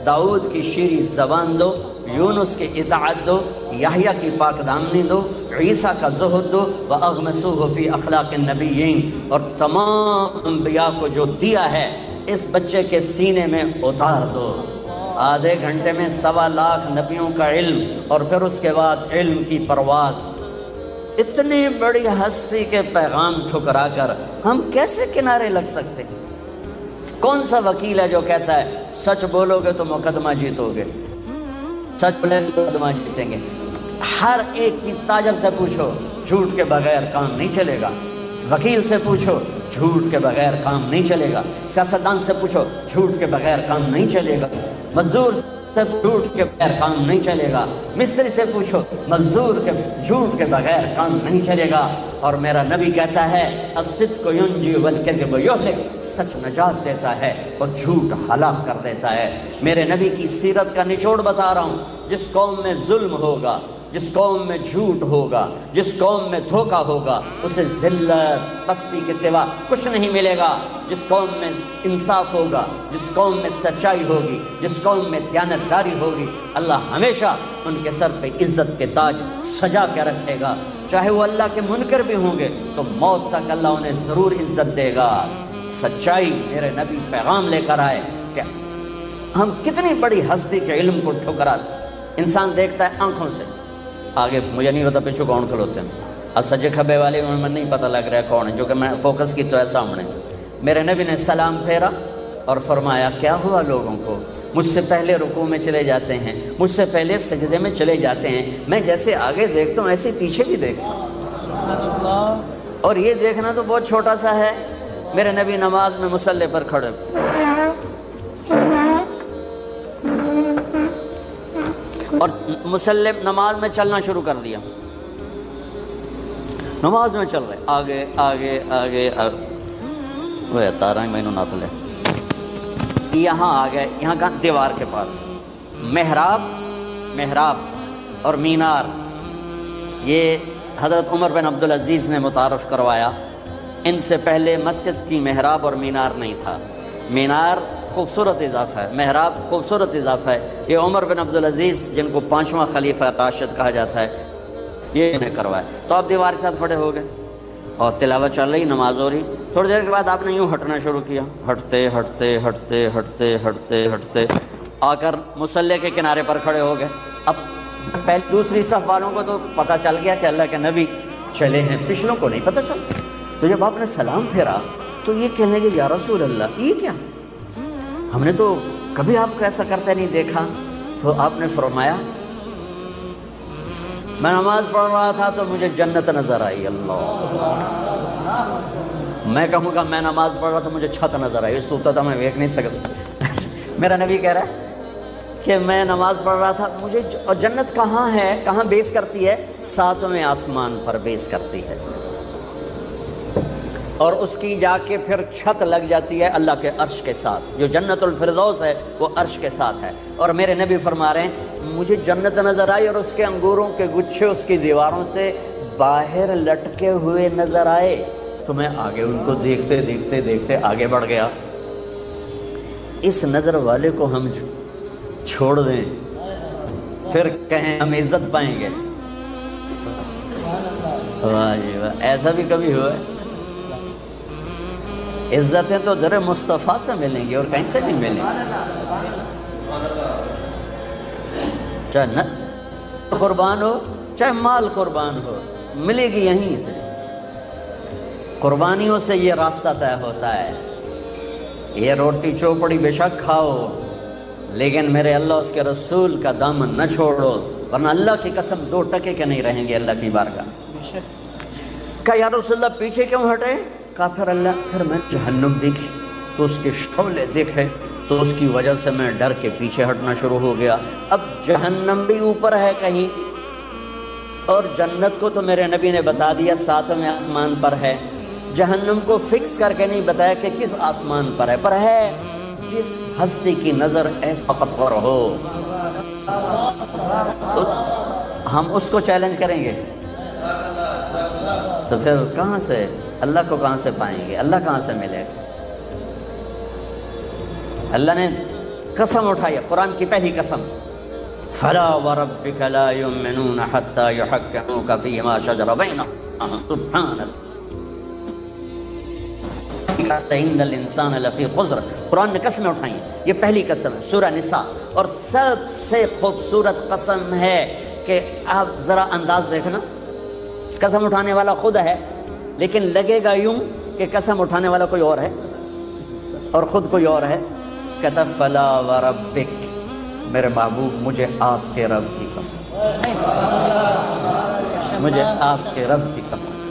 داؤد کی شیریں زبان دو، یونس کی اطاعت دو، یحییٰ کی پاک دامنی دو، عیسیٰ کا زہد دو، وَأَغْمَسُوهُ فِي أَخْلَاقِ النَّبِيِّينَ، اور تمام انبیاء کو جو دیا ہے اس بچے کے سینے میں اتار دو. آدھے گھنٹے میں 1.25 لاکھ نبیوں کا علم، اور پھر اس کے بعد علم کی پرواز. اتنی بڑی ہستی کے پیغام ٹھکرا کر ہم کیسے کنارے لگ سکتے؟ کون سا وکیل ہے جو کہتا ہے سچ بولو گے تو مقدمہ جیتو گے، سچ بولیں گے تو مقدمہ جیتیں گے؟ ہر ایک کی تاجر سے پوچھو، جھوٹ کے بغیر کام نہیں چلے گا. وکیل سے پوچھو، جھوٹ کے بغیر کام نہیں چلے گا. سیاستدان سے پوچھو، جھوٹ کے بغیر کام نہیں چلے گا. مزدور سے جھوٹ کے بغیر کام نہیں چلے گا. مستری سے پوچھو، مزدور کے جھوٹ کے بغیر کام نہیں چلے گا. اور میرا نبی کہتا ہے الصدق ینجی والکذب یہلک، سچ نجات دیتا ہے اور جھوٹ ہلاک کر دیتا ہے. میرے نبی کی سیرت کا نچوڑ بتا رہا ہوں. جس قوم میں ظلم ہوگا، جس قوم میں جھوٹ ہوگا، جس قوم میں دھوکہ ہوگا، اسے ذلت پستی کے سوا کچھ نہیں ملے گا. جس قوم میں انصاف ہوگا، جس قوم میں سچائی ہوگی، جس قوم میں دیانتداری ہوگی، اللہ ہمیشہ ان کے سر پہ عزت کے تاج سجا کے رکھے گا. چاہے وہ اللہ کے منکر بھی ہوں گے تو موت تک اللہ انہیں ضرور عزت دے گا. سچائی میرے نبی پیغام لے کر آئے کہ ہم کتنی بڑی ہستی کے علم کو ٹھکرا تھے. انسان دیکھتا ہے آنکھوں سے، آگے مجھے نہیں پتا پیچھے کون کھلوتے ہیں، اور سجے کھبے والے میں نہیں پتہ لگ رہا ہے کون ہے، جو کہ میں فوکس کی تو ہے سامنے۔ میرے نبی نے سلام پھیرا اور فرمایا کیا ہوا لوگوں کو، مجھ سے پہلے رکوع میں چلے جاتے ہیں، مجھ سے پہلے سجدے میں چلے جاتے ہیں، میں جیسے آگے دیکھتا ہوں ایسے پیچھے بھی دیکھتا ہوں، اور یہ دیکھنا تو بہت چھوٹا سا ہے۔ میرے نبی نماز میں مصلی پر کھڑے، اور مصلی نماز میں چلنا شروع کر دیا، نماز میں چل رہے آگے آگے آگے وہ تارا میں نہ پلے، یہاں آ گئے، یہاں کا دیوار کے پاس محراب اور مینار، یہ حضرت عمر بن عبدالعزیز نے متعارف کروایا۔ ان سے پہلے مسجد کی محراب اور مینار نہیں تھا، مینار خوبصورت اضافہ ہے، محراب خوبصورت اضافہ ہے، یہ عمر بن عبدالعزیز جن کو 5واں خلیفہ راشد کہا جاتا ہے یہ انہیں کروایا۔ تو آپ دیوار کے ساتھ کھڑے ہو گئے اور تلاوت چل رہی، نماز ہو رہی، تھوڑی دیر کے بعد آپ نے یوں ہٹنا شروع کیا، ہٹتے ہٹتے ہٹتے ہٹتے ہٹتے ہٹتے آ کر مصلی کے کنارے پر کھڑے ہو گئے۔ اب پہلے دوسری صف والوں کو تو پتہ چل گیا کہ اللہ کے نبی چلے ہیں، پچھلوں کو نہیں پتہ چلتا۔ تو جب آپ نے سلام پھیرا تو یہ کہنے لگے یا رسول اللہ یہ کیا، ہم نے تو کبھی آپ کو ایسا کرتے نہیں دیکھا۔ تو آپ نے فرمایا میں نماز پڑھ رہا تھا تو مجھے جنت نظر آئی۔ اللہ، میں کہوں گا میں نماز پڑھ رہا تھا مجھے چھت نظر آئی، سوتا تھا میں دیکھ نہیں سکتا۔ میرا نبی کہہ رہا ہے کہ میں نماز پڑھ رہا تھا مجھے، اور جنت کہاں ہے، کہاں بیس کرتی ہے، 7ویں آسمان پر بیس کرتی ہے، اور اس کی جا کے پھر چھت لگ جاتی ہے اللہ کے عرش کے ساتھ، جو جنت الفردوس ہے وہ عرش کے ساتھ ہے۔ اور میرے نبی فرما رہے ہیں مجھے جنت نظر آئی اور اس کے انگوروں کے گچھے اس کی دیواروں سے باہر لٹکے ہوئے نظر آئے، تو میں آگے ان کو دیکھتے دیکھتے دیکھتے آگے بڑھ گیا۔ اس نظر والے کو ہم چھوڑ دیں پھر کہیں ہم عزت پائیں گے، واہ جی واہ، ایسا بھی کبھی ہوا ہے؟ عزتیں تو در مصطفیٰ سے ملیں گی اور کہیں سے نہیں ملیں گی، چاہے قربان ہو چاہے مال قربان ہو، ملے گی یہیں سے۔ قربانیوں سے یہ راستہ طے ہوتا ہے۔ یہ روٹی چوپڑی بے شک کھاؤ لیکن میرے اللہ اس کے رسول کا دامن نہ چھوڑو، ورنہ اللہ کی قسم 2 ٹکے کے نہیں رہیں گے اللہ کی بارگاہ۔ کہا یا رسول اللہ پیچھے کیوں ہٹے؟ کہا پھر اللہ، پھر میں جہنم دیکھی تو اس کے شعلے دیکھے تو اس کی وجہ سے میں ڈر کے پیچھے ہٹنا شروع ہو گیا۔ اب جہنم بھی اوپر ہے کہیں، اور جنت کو تو میرے نبی نے بتا دیا 7ویں آسمان پر ہے، جہنم کو فکس کر کے نہیں بتایا کہ کس آسمان پر ہے، پر ہے جس ہستی کی نظر ایسا پتھر ہو تو ہم اس کو چیلنج کریں گے، تو پھر کہاں سے اللہ کو کہاں سے پائیں گے، اللہ کہاں سے ملے گا؟ اللہ نے قسم اٹھائی، قرآن کی پہلی قسم، فلا وربک لا یؤمنون حتی یحکموک فیما شجر بینہم سبحان اللہ ان الانسان لفی خسر۔ قرآن نے قسمیں اٹھائی ہیں، یہ پہلی قسم ہے سورہ نساء، اور سب سے خوبصورت قسم ہے کہ آپ ذرا انداز دیکھنا، قسم اٹھانے والا خود ہے لیکن لگے گا یوں کہ قسم اٹھانے والا کوئی اور ہے اور خود کوئی اور ہے۔ کہتا فلا وربک، میرے محبوب مجھے آپ کے رب کی قسم، مجھے آپ کے رب کی قسم۔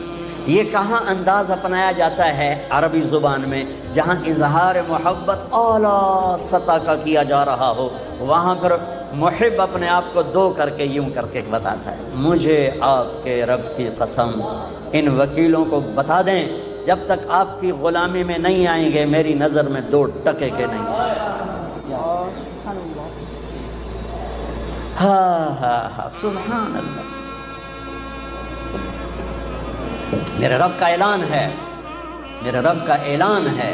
یہ کہاں انداز اپنایا جاتا ہے عربی زبان میں؟ جہاں اظہار محبت اعلیٰ سطح کا کیا جا رہا ہو، وہاں پر محب اپنے آپ کو 2 کر کے یوں کر کے بتاتا ہے مجھے آپ کے رب کی قسم۔ ان وکیلوں کو بتا دیں جب تک آپ کی غلامی میں نہیں آئیں گے میری نظر میں 2 ٹکے کے نہیں۔ ہاں سبحان اللہ، میرے رب کا اعلان ہے، میرے رب کا اعلان ہے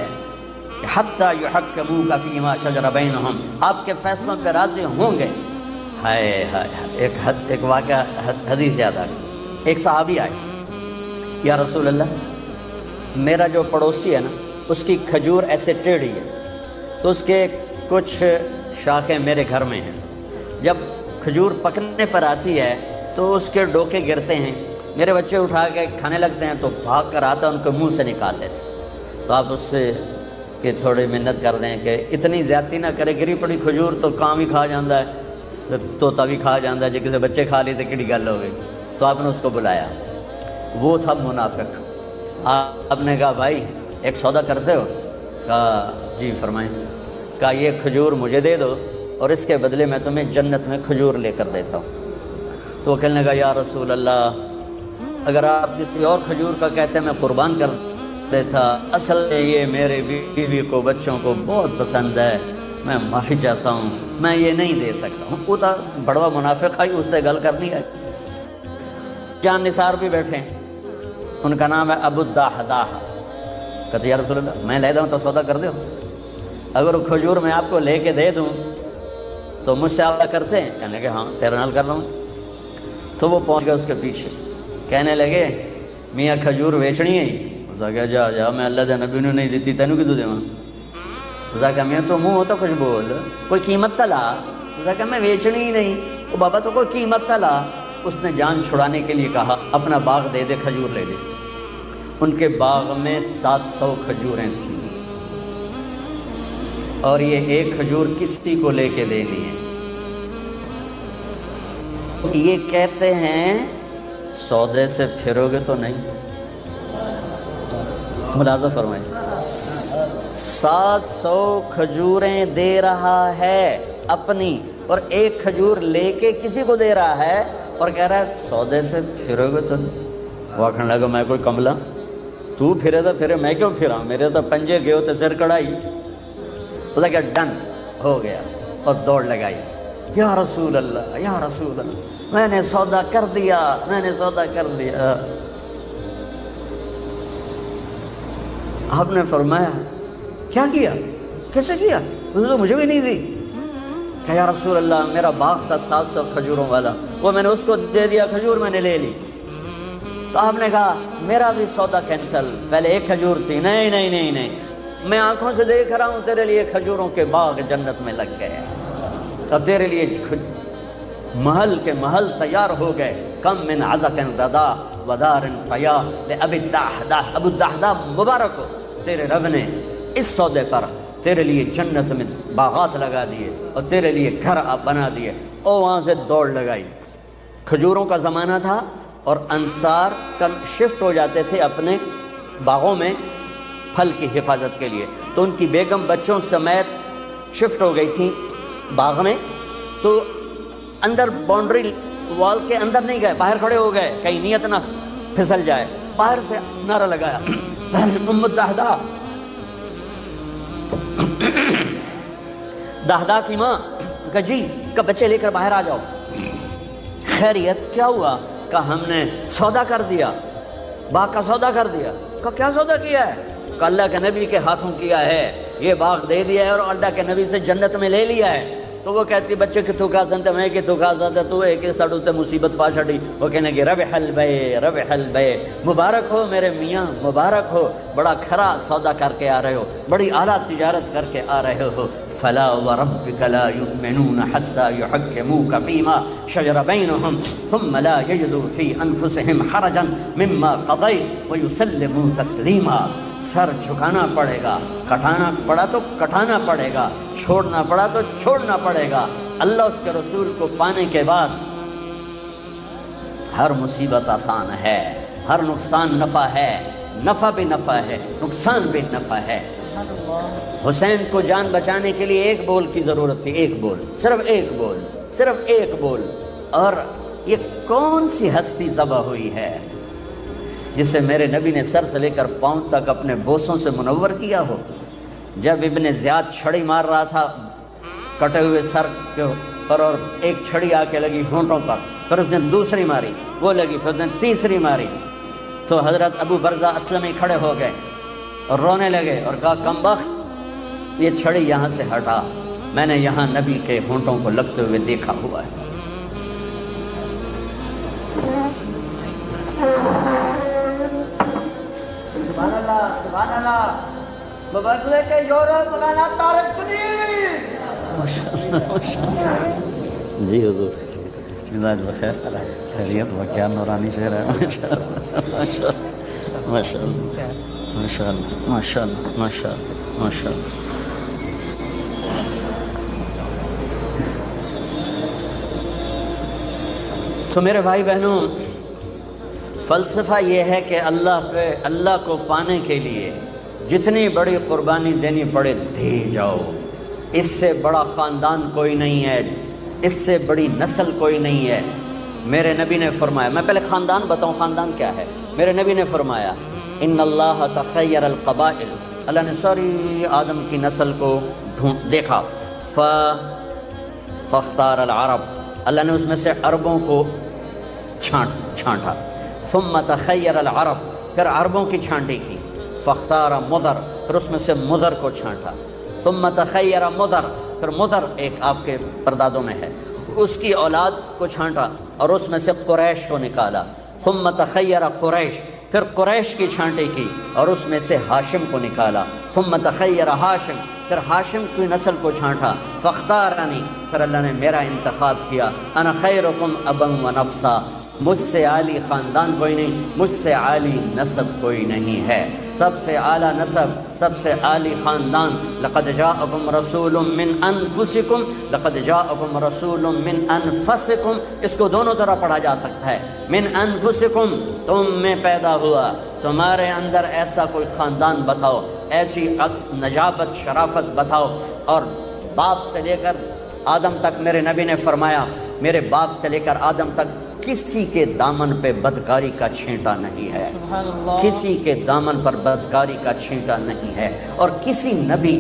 کہ حتی یحکموک فیما شجر بینہم، آپ کے فیصلوں پہ راضی ہوں گے۔ ہائے ہائے، ایک واقعہ حدیث یاد آ گئی۔ ایک صحابی آئے، یا رسول اللہ میرا جو پڑوسی ہے نا اس کی کھجور ایسے ٹیڑھی ہے، تو اس کے کچھ شاخیں میرے گھر میں ہیں، جب کھجور پکنے پر آتی ہے تو اس کے ڈوکے گرتے ہیں، میرے بچے اٹھا کے کھانے لگتے ہیں تو بھاگ کر آتا ہے ان کو منہ سے نکال لیتے، تو آپ اس سے کہ تھوڑی محنت کر دیں کہ اتنی زیادتی نہ کرے، گری پڑی کھجور تو کام ہی کھا جاندہ ہے، طوطا بھی کھا جاندہ ہے، جی کسی بچے کھا لیتے کڑی گل ہو گئی۔ تو آپ نے اس کو بلایا، وہ تھا منافق۔ آپ نے کہا بھائی ایک سودا کرتے ہو؟ کہا جی فرمائیں۔ کہا یہ کھجور مجھے دے دو اور اس کے بدلے میں تمہیں جنت میں کھجور لے کر دیتا ہوں۔ تو وہ کہنے لگا یا رسول اللہ اگر آپ کسی اور کھجور کا کہتے میں قربان کر دیتا، اصل یہ میرے بیوی کو بچوں کو بہت پسند ہے، میں معافی چاہتا ہوں، میں یہ نہیں دے سکتا ہوں۔ وہ تو بڑا منافق آئی، اس سے گل کرنی ہے۔ جان نثار بھی بیٹھے ہیں، ان کا نام ہے ابو الدحداح۔ کہتے یا رسول اللہ میں لے دوں تو سودا کر دو، اگر وہ کھجور میں آپ کو لے کے دے دوں تو مجھ سے آپ کرتے ہیں؟ کہنے کہ ہاں تیرے نال کر لوں۔ تو وہ پہنچ گئے اس کے پیچھے، کہنے لگے میاں کھجور بیچنی ہے؟ اس نے کہا جا جا میں اللہ دے نبی نے نہیں دیتی تینوں کدوں دیواں؟ اس نے کہا میاں تو منہ ہوتا کچھ بول، کوئی قیمت تا لا۔ اس نے کہا میں بیچنی ہی نہیں۔ وہ بابا تو کوئی قیمت تا لا۔ اس نے جان چھڑانے کے لیے کہا اپنا باغ دے دے، کھجور لے لے۔ ان کے باغ میں 700 کھجوریں تھیں اور یہ ایک کھجور کسی کو لے کے دینی ہے۔ یہ کہتے ہیں سودے سے پھرو گے تو نہیں؟ ملاحظہ فرمائیں، 700 کھجوریں دے رہا ہے اپنی اور ایک کھجور لے کے کسی کو دے رہا ہے اور کہہ رہا ہے سودے سے پھرو گے تو نہیں؟ وہ کہنے لگا میں کوئی کملا، تو پھرے تو پھرے، میں کیوں پھرا، میرے تو پنجے گئے ہوتے سر کڑائی۔ اس نے کہا ڈن ہو گیا اور دوڑ لگائی، یا رسول اللہ یا رسول اللہ میں نے سودا کر دیا، میں نے سودا کر دیا۔ آپ نے فرمایا کیا کیا، کیسے کیا؟ اس نے تو مجھے بھی نہیں دی۔ کہ یا رسول اللہ میرا باغ تھا 700 کھجوروں والا، وہ میں نے اس کو دے دیا، کھجور میں نے لے لی۔ تو آپ نے کہا میرا بھی سودا کینسل، پہلے ایک کھجور تھی، نہیں نہیں نہیں نہیں، میں آنکھوں سے دیکھ رہا ہوں تیرے لیے کھجوروں کے باغ جنت میں لگ گئے اور تیرے لیے محل کے محل تیار ہو گئے۔ کم من عزق ردا ودار فیا لأبی الدحداح، ابو الدحداح مبارک ہو، تیرے رب نے اس سودے پر تیرے لیے جنت میں باغات لگا دیے اور تیرے لیے گھر آپ بنا دیے۔ اور وہاں سے دوڑ لگائی۔ کھجوروں کا زمانہ تھا اور انصار شفٹ ہو جاتے تھے اپنے باغوں میں پھل کی حفاظت کے لیے، تو ان کی بیگم بچوں سمیت شفٹ ہو گئی تھی باغ میں، تو اندر باؤنڈری وال کے اندر نہیں گئے، باہر کھڑے ہو گئے کہیں نیت نہ پھسل جائے۔ باہر سے نعرہ لگایا ام الدحداح، دحداح کی ماں، کہا جی کہ بچے لے کر باہر آ جاؤ۔ خیریت کیا ہوا؟ کہا ہم نے سودا کر دیا، باغ کا سودا کر دیا۔ کہا کیا سودا کیا ہے؟ کہ اللہ کے نبی کے ہاتھوں کیا ہے، یہ باغ دے دیا ہے اور اللہ کے نبی سے جنت میں لے لیا ہے۔ تو وہ کہتی بچے کتوں کھا سنتے، میں کتوں کھا سنتے، تو ایک سڑو تے مصیبت پا چھڑی۔ وہ کہنے کہ ربح البیع ربح البیع، مبارک ہو میرے میاں، مبارک ہو، بڑا کھرا سودا کر کے آ رہے ہو، بڑی اعلیٰ تجارت کر کے آ رہے ہو۔ فلا وربک لا یؤمنون حتی یحکموک فیما شجر بینہم ثم لا یجدوا فی انفسہم حرجا مما قضیت ویسلموا تسلیما۔ سر جھکانا پڑے گا، کٹانا پڑا تو کٹانا پڑے گا، چھوڑنا پڑا تو چھوڑنا پڑے گا۔ اللہ اس کے رسول کو پانے کے بعد ہر مصیبت آسان ہے، ہر نقصان نفع ہے، نفع بھی نفع ہے، نقصان بھی نفع ہے۔ حسین کو جان بچانے کے لیے ایک بول کی ضرورت تھی، ایک بول، صرف ایک بول، صرف ایک بول۔ اور یہ کون سی ہستی ذبح ہوئی ہے جسے میرے نبی نے سر سے لے کر پاؤں تک اپنے بوسوں سے منور کیا ہو؟ جب ابن زیاد چھڑی مار رہا تھا کٹے ہوئے سر کے پر، اور ایک چھڑی آ کے لگی ہونٹوں پر، پھر اس نے دوسری ماری، وہ لگی، پھر اس نے تیسری ماری، تو حضرت ابو برزہ اسلمی کھڑے ہو گئے اور رونے لگے اور کہا کمبخت یہ چھڑی یہاں سے ہٹا، میں نے یہاں نبی کے ہونٹوں کو لگتے ہوئے دیکھا ہوا ہے۔ سبحان اللہ سبحان اللہ، مبادلے کے یورپ مولانا طارق جنید۔ جی حضور۔ مزاج بخیر خیریت و کیا نورانی شہر ہے ماشاء اللہ ماشاء اللہ ماشاء اللہ ماشاء اللہ ماشاء اللہ ماشاء اللہ. تو میرے بھائی بہنوں، فلسفہ یہ ہے کہ اللہ کو پانے کے لیے جتنی بڑی قربانی دینی پڑے دے جاؤ. اس سے بڑا خاندان کوئی نہیں ہے، اس سے بڑی نسل کوئی نہیں ہے. میرے نبی نے فرمایا، میں پہلے خاندان بتاؤں خاندان کیا ہے. میرے نبی نے فرمایا ان اللہ تخیر القبائل، اللہ نے ساری آدم کی نسل کو دیکھا، فاختار العرب، اللہ نے اس میں سے عربوں کو چھانٹا. ثم تخیر العرب، پھر عربوں کی چھانٹی کی. فاختار مدر، پھر اس میں سے مدر کو چھانٹا. ثم تخیر مدر، پھر مدر ایک آپ کے پردادوں میں ہے، اس کی اولاد کو چھانٹا اور اس میں سے قریش کو نکالا. ثم تخیر قریش، پھر قریش کی چھانٹی کی اور اس میں سے ہاشم کو نکالا. ثم تخیر ہاشم، پھر ہاشم کی نسل کو چھانٹا. فاختارنی، پھر اللہ نے میرا انتخاب کیا. انا خیرکم ابا و نفسا، مجھ سے عالی خاندان کوئی نہیں، مجھ سے عالی نسب کوئی نہیں ہے. سب سے اعلیٰ نسب، سب سے عالی خاندان. لقد جاءکم رسول من انفسکم، لقد جاءکم رسول من انفسکم، اس کو دونوں طرح پڑھا جا سکتا ہے. من انفسکم، تم میں پیدا ہوا، تمہارے اندر ایسا کوئی خاندان بتاؤ، ایسی نجابت شرافت بتاؤ. اور باپ سے لے کر آدم تک میرے نبی نے فرمایا، میرے باپ سے لے کر آدم تک کسی کے دامن پہ بدکاری کا چھینٹا نہیں ہے، کسی کے دامن پر بدکاری کا چھینٹا نہیں ہے. اور کسی نبی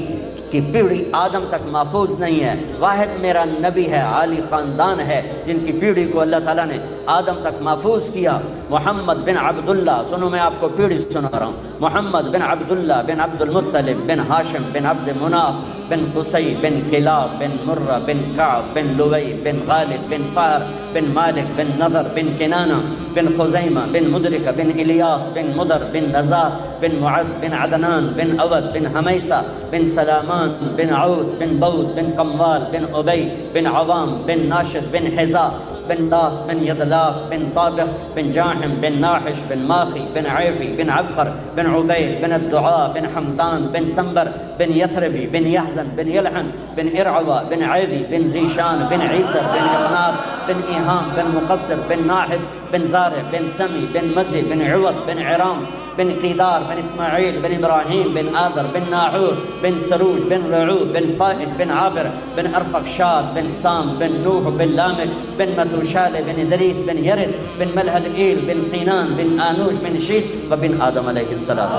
کی پیڑھی آدم تک محفوظ نہیں ہے. واحد میرا نبی ہے، عالی خاندان ہے، جن کی پیڑھی کو اللہ تعالیٰ نے آدم تک محفوظ کیا. محمد بن عبداللہ، سنو میں آپ کو پیڑھی سنا رہا ہوں. محمد بن عبداللہ بن عبد المطلب بن ہاشم بن عبد مناف بن قصی بن کلاب بن مرہ بن کعب بن لوی بن غالب بن فہر بن مالک بن نضر بن کنانہ بن خزیمہ بن مدرکہ بن الیاس بن مدر بن نزار بن معد بن عدنان بن اود بن حمیسہ بن سلامان بن عوس بن بود بن قموال بن ابی بن عوام بن ناشد بن حزا بن داس بن یدلاف بن طابق بن جاحم بن ناحش بن ماخی بن عیفی بن عبقر بن عبید بن الدعاء بن حمدان بن سنبر بن یثربی بن یحزن بن یلحن بن ارعوہ بن عیدی بن زیشان بن عیسر بن اقناب بن ایہام بن مقصر بن ناحف بن زارع بن سمی بن مزی بن عوض بن عرام بن قیدار بن اسماعیل بن ابراہیم بن آدر بن ناحور بن سروج بن رعود بن فائد بن عابر بن ارفقشاد بن سام بن نوح بن لامک بن متوشال بن ادریس بن یرد بن ملحد ایل بن حینان بن آنوش بن شیس وبن آدم علیہ السلام.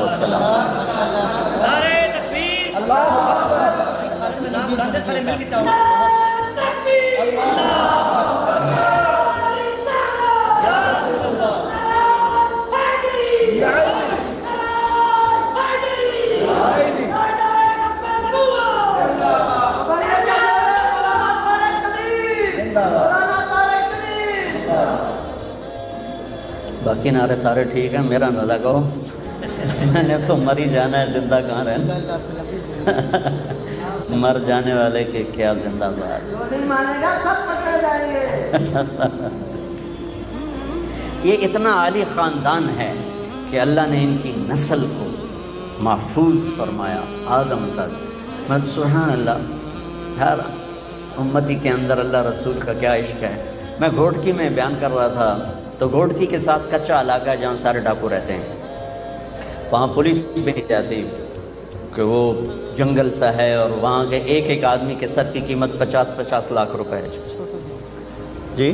نعرہ تکبیر، اللہ اکبر. نام گاندے سارے مل کے چاہو. باقی نعرے سارے ٹھیک ہیں، میرا نہ لگاؤ، میں نے تو مر ہی جانا ہے، زندہ کہاں رہنا. مر جانے والے کے کیا زندہ باد. جو نہیں مانے گا سب پکڑ جائیں گے. یہ اتنا عالی خاندان ہے کہ اللہ نے ان کی نسل کو محفوظ فرمایا آدم تک. میں سبحان اللہ، ہر امتی کے اندر اللہ رسول کا کیا عشق ہے. میں گھوٹکی میں بیان کر رہا تھا تو گھوٹکی کے ساتھ کچا علاقہ ہے جہاں سارے ڈاکو رہتے ہیں، وہاں پولیس بھی نہیں جاتی کہ وہ جنگل سا ہے، اور وہاں کے ایک ایک آدمی کے سر کی قیمت 50-50 لاکھ روپے ہے. جی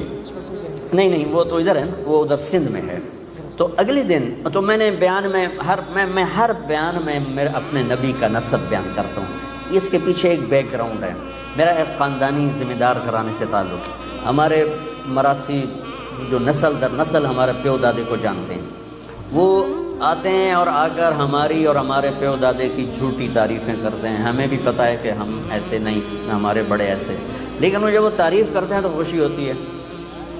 نہیں وہ تو ادھر ہے نا، وہ ادھر سندھ میں ہے. تو اگلے دن تو میں نے بیان میں ہر بیان میں میرے اپنے نبی کا نسب بیان کرتا ہوں. اس کے پیچھے ایک بیک گراؤنڈ ہے. میرا ایک خاندانی ذمہ دار گھرانے سے تعلق ہے. ہمارے مراسی جو نسل در نسل ہمارے پیو دادے کو جانتے ہیں، وہ آتے ہیں اور آ کر ہماری اور ہمارے پیو دادے کی جھوٹی تعریفیں کرتے ہیں. ہمیں بھی پتہ ہے کہ ہم ایسے نہیں، ہمارے بڑے ایسے، لیکن وہ جب وہ تعریف کرتے ہیں تو خوشی ہوتی ہے،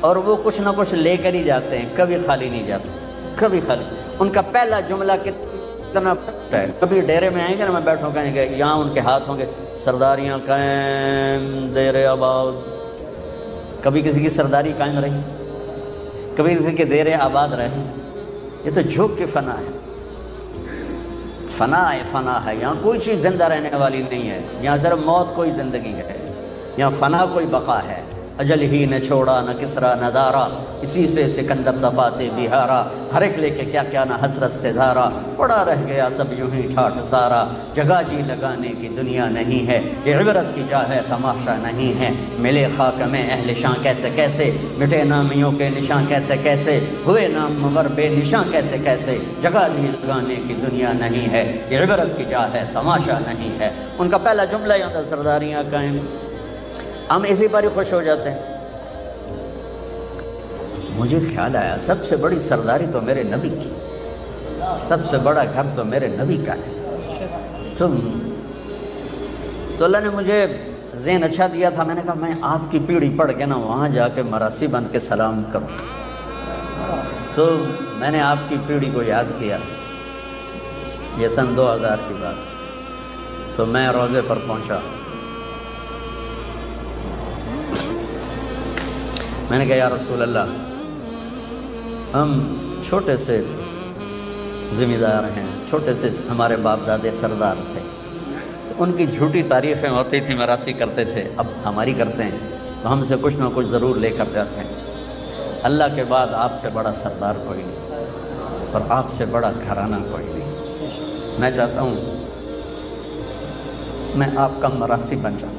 اور وہ کچھ نہ کچھ لے کر ہی جاتے ہیں، کبھی خالی نہیں جاتے، کبھی خالی. ان کا پہلا جملہ کتنا ہے، کبھی ڈیرے میں آئیں گے نا، میں بیٹھوں کہیں گے، یہاں ان کے ہاتھ ہوں گے، سرداریاں قائم دیر آباد، کبھی کسی کی سرداری قائم رہی، کبھی کسی کے دیر آباد رہے. یہ تو جھوک کے فنا ہے. فنا ہے. یہاں کوئی چیز زندہ رہنے والی نہیں ہے. یہاں صرف موت کوئی زندگی ہے. یہاں فنا کوئی بقا ہے. اجل ہی نہ چھوڑا نہ کسرا نہ دارا، اسی سے سکندر صفات بہارا، ہر ایک لے کے کیا کیا نہ حسرت سے دھارا، پڑا رہ گیا سب یوں ہی ٹھاٹھ سارا، جگہ جی لگانے کی دنیا نہیں ہے، یہ عبرت کی جا ہے تماشا نہیں ہے. ملے خاک میں اہل شاں کیسے کیسے، مٹے نامیوں کے نشاں کیسے کیسے، ہوئے نام مور بے نشاں کیسے کیسے، جگہ جی لگانے کی دنیا نہیں ہے، یہ عبرت کی جا ہے تماشا نہیں ہے. ان کا پہلا جملہ یہ ہوتا ہے سرداریاں قائم. ہم اسی پر ہی خوش ہو جاتے ہیں. مجھے خیال آیا سب سے بڑی سرداری تو میرے نبی کی، سب سے بڑا گھر تو میرے نبی کا ہے. تو اللہ نے مجھے ذہن اچھا دیا تھا. میں نے کہا میں آپ کی پیڑھی پڑھ کے نا وہاں جا کے مراسی بن کے سلام کروں. تو میں نے آپ کی پیڑھی کو یاد کیا. یہ سن 2000 کی بات. تو میں روضے پر پہنچا. میں نے کہا یا رسول اللہ، ہم چھوٹے سے ذمہ دار ہیں، چھوٹے سے ہمارے باپ دادے سردار تھے، ان کی جھوٹی تعریفیں ہوتی تھی، مراسی کرتے تھے، اب ہماری کرتے ہیں تو ہم سے کچھ نہ کچھ ضرور لے کر جاتے ہیں. اللہ کے بعد آپ سے بڑا سردار کوئی نہیں اور آپ سے بڑا گھرانہ کوئی نہیں. میں چاہتا ہوں میں آپ کا مراسی بن جاؤں،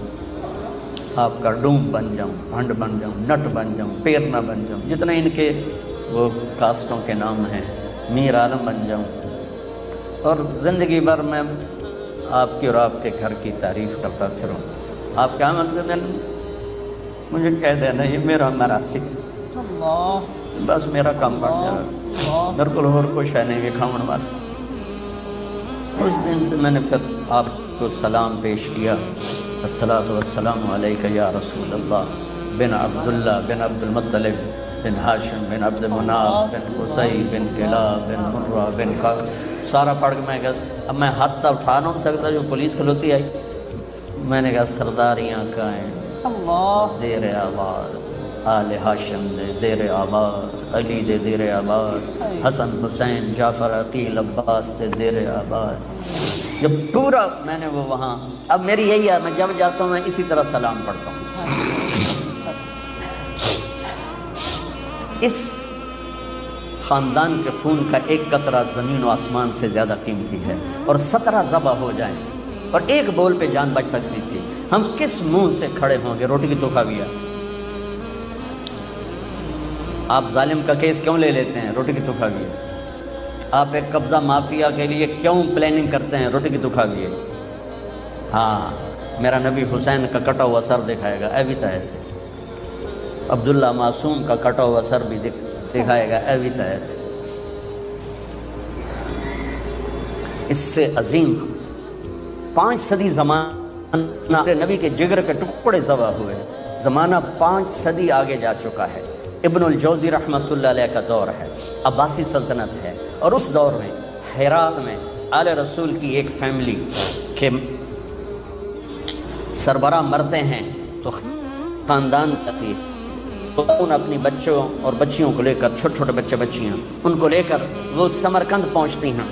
آپ کا ڈوم بن جاؤں، بھنڈ بن جاؤں، نٹ بن جاؤں، پیرنا بن جاؤں، جتنے ان کے وہ کاسٹوں کے نام ہیں، میر عالم بن جاؤں، اور زندگی بھر میں آپ کی اور آپ کے گھر کی تعریف کرتا پھروں. آپ کیا مطلب دن مجھے کہہ دینا یہ میرا مراسی، بس میرا کام بن جائے، میرے کو اور کچھ ہے نہیں کھاؤن واسطے. اس دن سے میں نے پھر آپ کو سلام پیش کیا. الصلاۃ والسلام علیک یا رسول اللہ بن عبداللہ بن عبد المطلب بن ہاشم بن عبد مناف بن قصی بن کلاب بن مرہ بن کعب. سارا پڑھ کے میں کہا اب میں ہاتھ تو اٹھا نہیں سکتا، جو پولیس کھلوتی آئی. میں نے کہا سرداریاں قائم، دیر آباد آل ہاشم دے دیر آباد، علی دے دیر آباد، حسن حسین جعفر عقیل عباس دے دیر آباد. جب پورا میں نے وہ وہاں، اب میری یہی ہے میں جب جاتا ہوں میں اسی طرح سلام پڑھتا ہوں. اس خاندان کے خون کا ایک قطرہ زمین و آسمان سے زیادہ قیمتی ہے، اور 17 ذبح ہو جائیں اور ایک بول پہ جان بچ سکتی تھی. ہم کس منہ سے کھڑے ہوں گے؟ روٹی کی تو کھاویا. آپ ظالم کا کیس کیوں لے لیتے ہیں؟ روٹی کی تو کھاویا. آپ ایک قبضہ مافیا کے لیے کیوں پلاننگ کرتے ہیں؟ روٹی کی تو کھاویے. ہاں میرا نبی حسین کا کٹا ہوا سر دکھائے گا، اے بھی تھا ایسے. عبداللہ معصوم کا کٹا ہوا سر بھی دکھائے گا، اے بھی تھا ایسے. اس سے عظیم 5 صدی زمانہ نبی کے جگر کے ٹکڑے ذبح ہوئے. زمانہ 5 صدی آگے جا چکا ہے. ابن الجوزی رحمۃ اللہ علیہ کا دور ہے، عباسی سلطنت ہے، اور اس دور میں ہرات میں آل رسول کی ایک فیملی کے سربراہ مرتے ہیں تو خاندان تھی، ان اپنی بچوں اور بچیوں کو لے کر، چھوٹے چھوٹے بچے بچیاں ان کو لے کر وہ سمرقند پہنچتی ہیں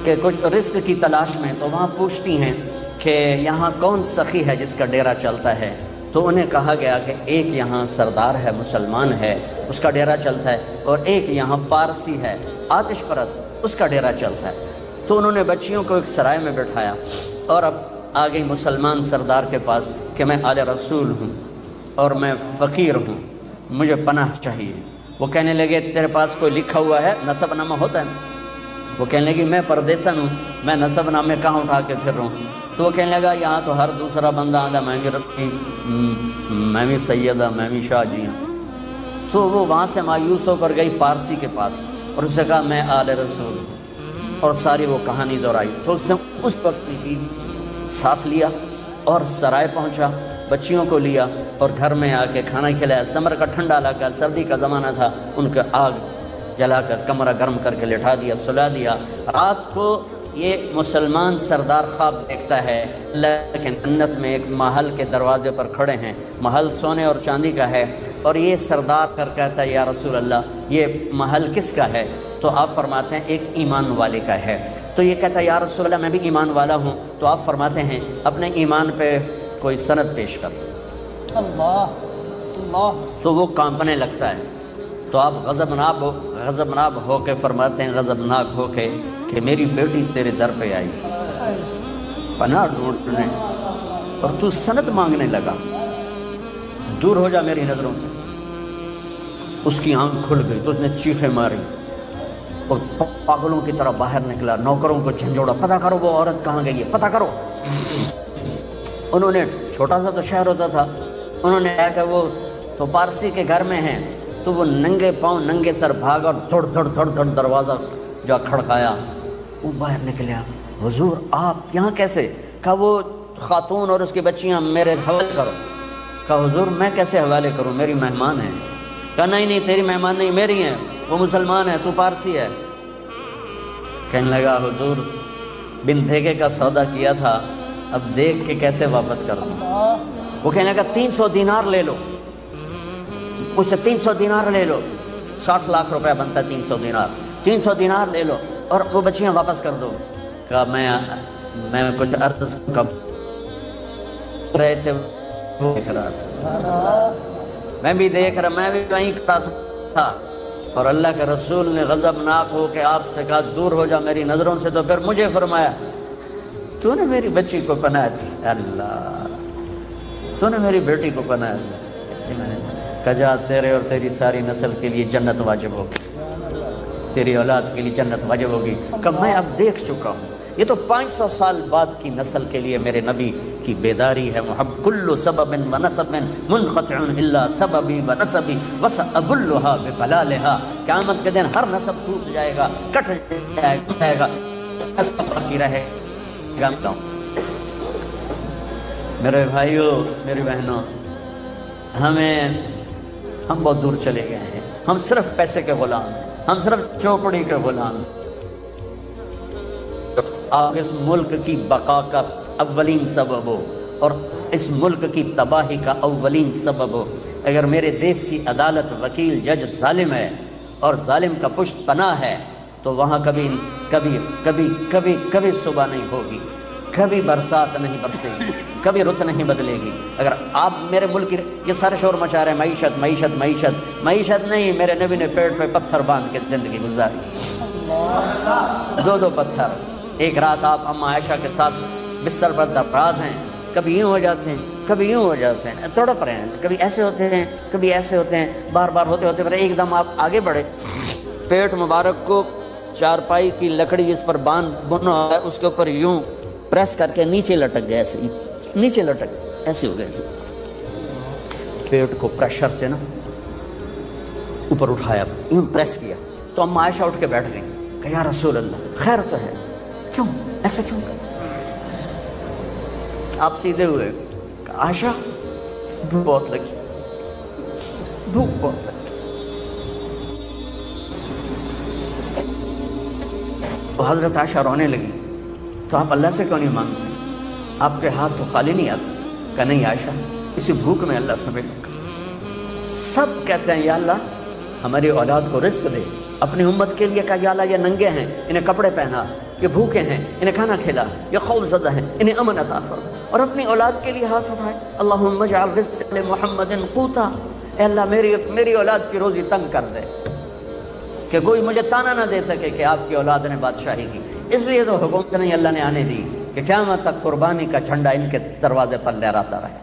کہ کچھ رزق کی تلاش میں. تو وہاں پوچھتی ہیں کہ یہاں کون سخی ہے جس کا ڈیرا چلتا ہے. تو انہیں کہا گیا کہ ایک یہاں سردار ہے، مسلمان ہے، اس کا ڈیرا چلتا ہے، اور ایک یہاں پارسی ہے، آتش پرست، اس کا ڈیرا چلتا ہے. تو انہوں نے بچیوں کو ایک سرائے میں بٹھایا اور اب آ گئی مسلمان سردار کے پاس کہ میں آل رسول ہوں اور میں فقیر ہوں، مجھے پناہ چاہیے. وہ کہنے لگے تیرے پاس کوئی لکھا ہوا ہے؟ نسب نامہ ہوتا ہے نا. وہ کہنے لگی میں پردیسن ہوں، میں نسب نامے کہاں اٹھا کے پھر رہا ہوں. تو وہ کہنے لگا یہاں تو ہر دوسرا بندہ آدھا میں بھی سیدہ، میں بھی شاہ جی ہوں. تو وہ وہاں سے مایوس ہو کر گئی پارسی کے پاس اور اس سے کہا میں آل رسول ہوں، اور ساری وہ کہانی دہرائی. تو اس نے اس وقت ساتھ لیا اور سرائے پہنچا، بچیوں کو لیا اور گھر میں آ کے کھانا کھلایا. سمر کا ٹھنڈا علاقہ، سردی کا زمانہ تھا. ان کے آگ جلا کر کمرہ گرم کر کے لٹا دیا، سلا دیا. رات کو یہ مسلمان سردار خواب دیکھتا ہے لیکن جنت میں ایک محل کے دروازے پر کھڑے ہیں، محل سونے اور چاندی کا ہے، اور یہ سردار کر کہتا ہے یا رسول اللہ یہ محل کس کا ہے؟ تو آپ فرماتے ہیں ایک ایمان والے کا ہے۔ تو یہ کہتا ہے یا رسول اللہ میں بھی ایمان والا ہوں، تو آپ فرماتے ہیں اپنے ایمان پہ کوئی سند پیش کر۔ اللہ اللہ تو وہ کانپنے لگتا ہے، تو آپ غضبناک ہو کے فرماتے ہیں غضبناک ہو کے کہ میری بیٹی تیرے در پہ آئی پناہ ڈھونڈنے اور تو سند مانگنے لگا، دور ہو جا میری نظروں سے۔ اس کی آنکھ کھل گئی تو اس نے چیخیں ماری اور پاگلوں کی طرح باہر نکلا، نوکروں کو جھنجھوڑا، پتہ کرو وہ عورت کہاں گئی ہے، پتہ کرو۔ انہوں نے چھوٹا سا تو شہر ہوتا تھا، انہوں نے کہا کہ وہ تو پارسی کے گھر میں ہیں، تو وہ ننگے پاؤں ننگے سر بھاگا اور دھڑ دھڑ دروازہ جا کھڑکایا۔ وہ باہر نکلیا، حضور آپ یہاں کیسے؟ کہا وہ خاتون اور اس کی بچیاں میرے حوالے کرو۔ کہا حضور میں کیسے حوالے کروں، میری مہمان ہیں۔ کہا نہیں تیری مہمان نہیں، میری ہیں، وہ مسلمان ہے، تو پارسی ہے۔ کہنے لگا حضور بن بھیگے کا سودا کیا تھا، اب دیکھ کے کیسے واپس کر دوں۔ وہ کہنے لگا 300 دینار لے لو، اس سے 300 دینار لے لو، 60 لاکھ روپے بنتا ہے 300 دینار، 300 دینار لے لو اور وہ بچیاں واپس کر دو۔ کہا میں کچھ عرض کب رہے تھے وہ دیکھ رہا تھا، میں بھی دیکھ رہا، میں بھی وہیں کھڑا تھا، اور اللہ کے رسول نے غضبناک ہو کے آپ سے کہا دور ہو جا میری نظروں سے، تو پھر مجھے فرمایا تو نے میری بچی کو پناہ دی، اللہ تو نے میری بیٹی کو پناہ دی۔ میں نے کہا جا تیرے اور تیری ساری نسل کے لیے جنت واجب ہوگی، تیری اولاد کے لیے جنت واجب ہوگی۔ کہ میں اب دیکھ چکا ہوں، یہ تو 500 سال بعد کی نسل کے لیے میرے نبی کی بیداری ہے۔ کل سبب و نسب منقطع الا سببی و نسبی وسأبلھا ببلالھا۔ قیامت کے دن ہر نسب ٹوٹ جائے گا، کٹ جائے گا، نسب باقی رہے گا۔ میرے بھائیوں میری بہنوں، ہم بہت دور چلے گئے ہیں، ہم صرف پیسے کے غلام ہیں، ہم صرف چوپڑی کے غلام ہیں۔ آپ اس ملک کی بقا کا اولین سبب ہو اور اس ملک کی تباہی کا اولین سبب ہو۔ اگر میرے دیش کی عدالت، وکیل، جج ظالم ہے اور ظالم کا پشت پناہ ہے تو وہاں کبھی صبح نہیں ہوگی، کبھی برسات نہیں برسے گی، کبھی رت نہیں بدلے گی۔ اگر آپ میرے ملک کی یہ سارے شور مچا رہے ہیں معیشت معیشت معیشت، معیشت نہیں، میرے نبی نے پیڑ پہ پتھر باندھ کے زندگی گزاری، 2 پتھر۔ ایک رات آپ اما عائشہ کے ساتھ بستر پر دراز ہیں، کبھی یوں ہو جاتے ہیں کبھی یوں ہو جاتے ہیں، تڑپ رہے ہیں، کبھی ایسے ہوتے ہیں کبھی ایسے ہوتے ہیں، بار بار ہوتے ہوتے پھر ایک دم آپ آگے بڑھے، پیٹ مبارک کو چارپائی کی لکڑی اس پر بنا ہے، اس کے اوپر یوں پریس کر کے نیچے لٹک گئے، ایسے نیچے لٹک ایسے ہو گئے، ایسے پیٹ کو پریشر سے نا اوپر اٹھایا، یوں پریس کیا، تو اما عائشہ اٹھ کے بیٹھ گئی کہ یا رسول اللہ خیر تو ہے، کیوں ایسا کیوں کر؟ آپ سیدھے ہوئے کہ عائشہ بھوک بہت لگی، بھوک بہت لگی۔ تو حضرت عائشہ رونے لگی، تو آپ اللہ سے کیوں نہیں مانگتے؟ آپ کے ہاتھ تو خالی نہیں آتے؟ کہ نہیں عائشہ، اسی بھوک میں اللہ سے ملوں گا۔ سب کہتے ہیں یا اللہ ہماری اولاد کو رزق دے، اپنی امت کے لیے کہا یا اللہ یہ ننگے ہیں انہیں کپڑے پہنا، یہ بھوکے ہیں انہیں کھانا کھلا، یہ خوف زدہ ہیں انہیں امن عطا فرما، اور اپنی اولاد کے لیے ہاتھ اٹھائے اللہم اجعل رزق محمد قوتا، اے اللہ میری اولاد کی روزی تنگ کر دے کہ کوئی مجھے تانا نہ دے سکے کہ آپ کی اولاد نے بادشاہی کی۔ اس لیے تو حکومت نہیں اللہ نے آنے دی کہ قیامت تک قربانی کا جھنڈا ان کے دروازے پر لہراتا رہے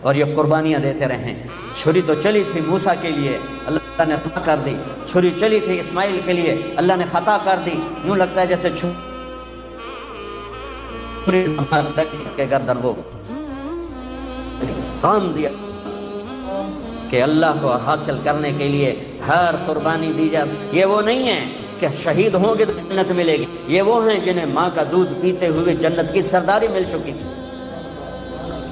اور یہ قربانیاں دیتے رہیں۔ چھری تو چلی تھی موسیٰ کے لیے، اللہ نے خطا کر دی، چھری چلی تھی اسماعیل کے لیے، اللہ نے خطا کر دی، یوں لگتا ہے جیسے چھری کے گردن وہ کام دیا کہ اللہ کو حاصل کرنے کے لیے ہر قربانی دی جائے۔ یہ وہ نہیں ہے کہ شہید ہوں گے تو جنت ملے گی، یہ وہ ہیں جنہیں ماں کا دودھ پیتے ہوئے جنت کی سرداری مل چکی تھی۔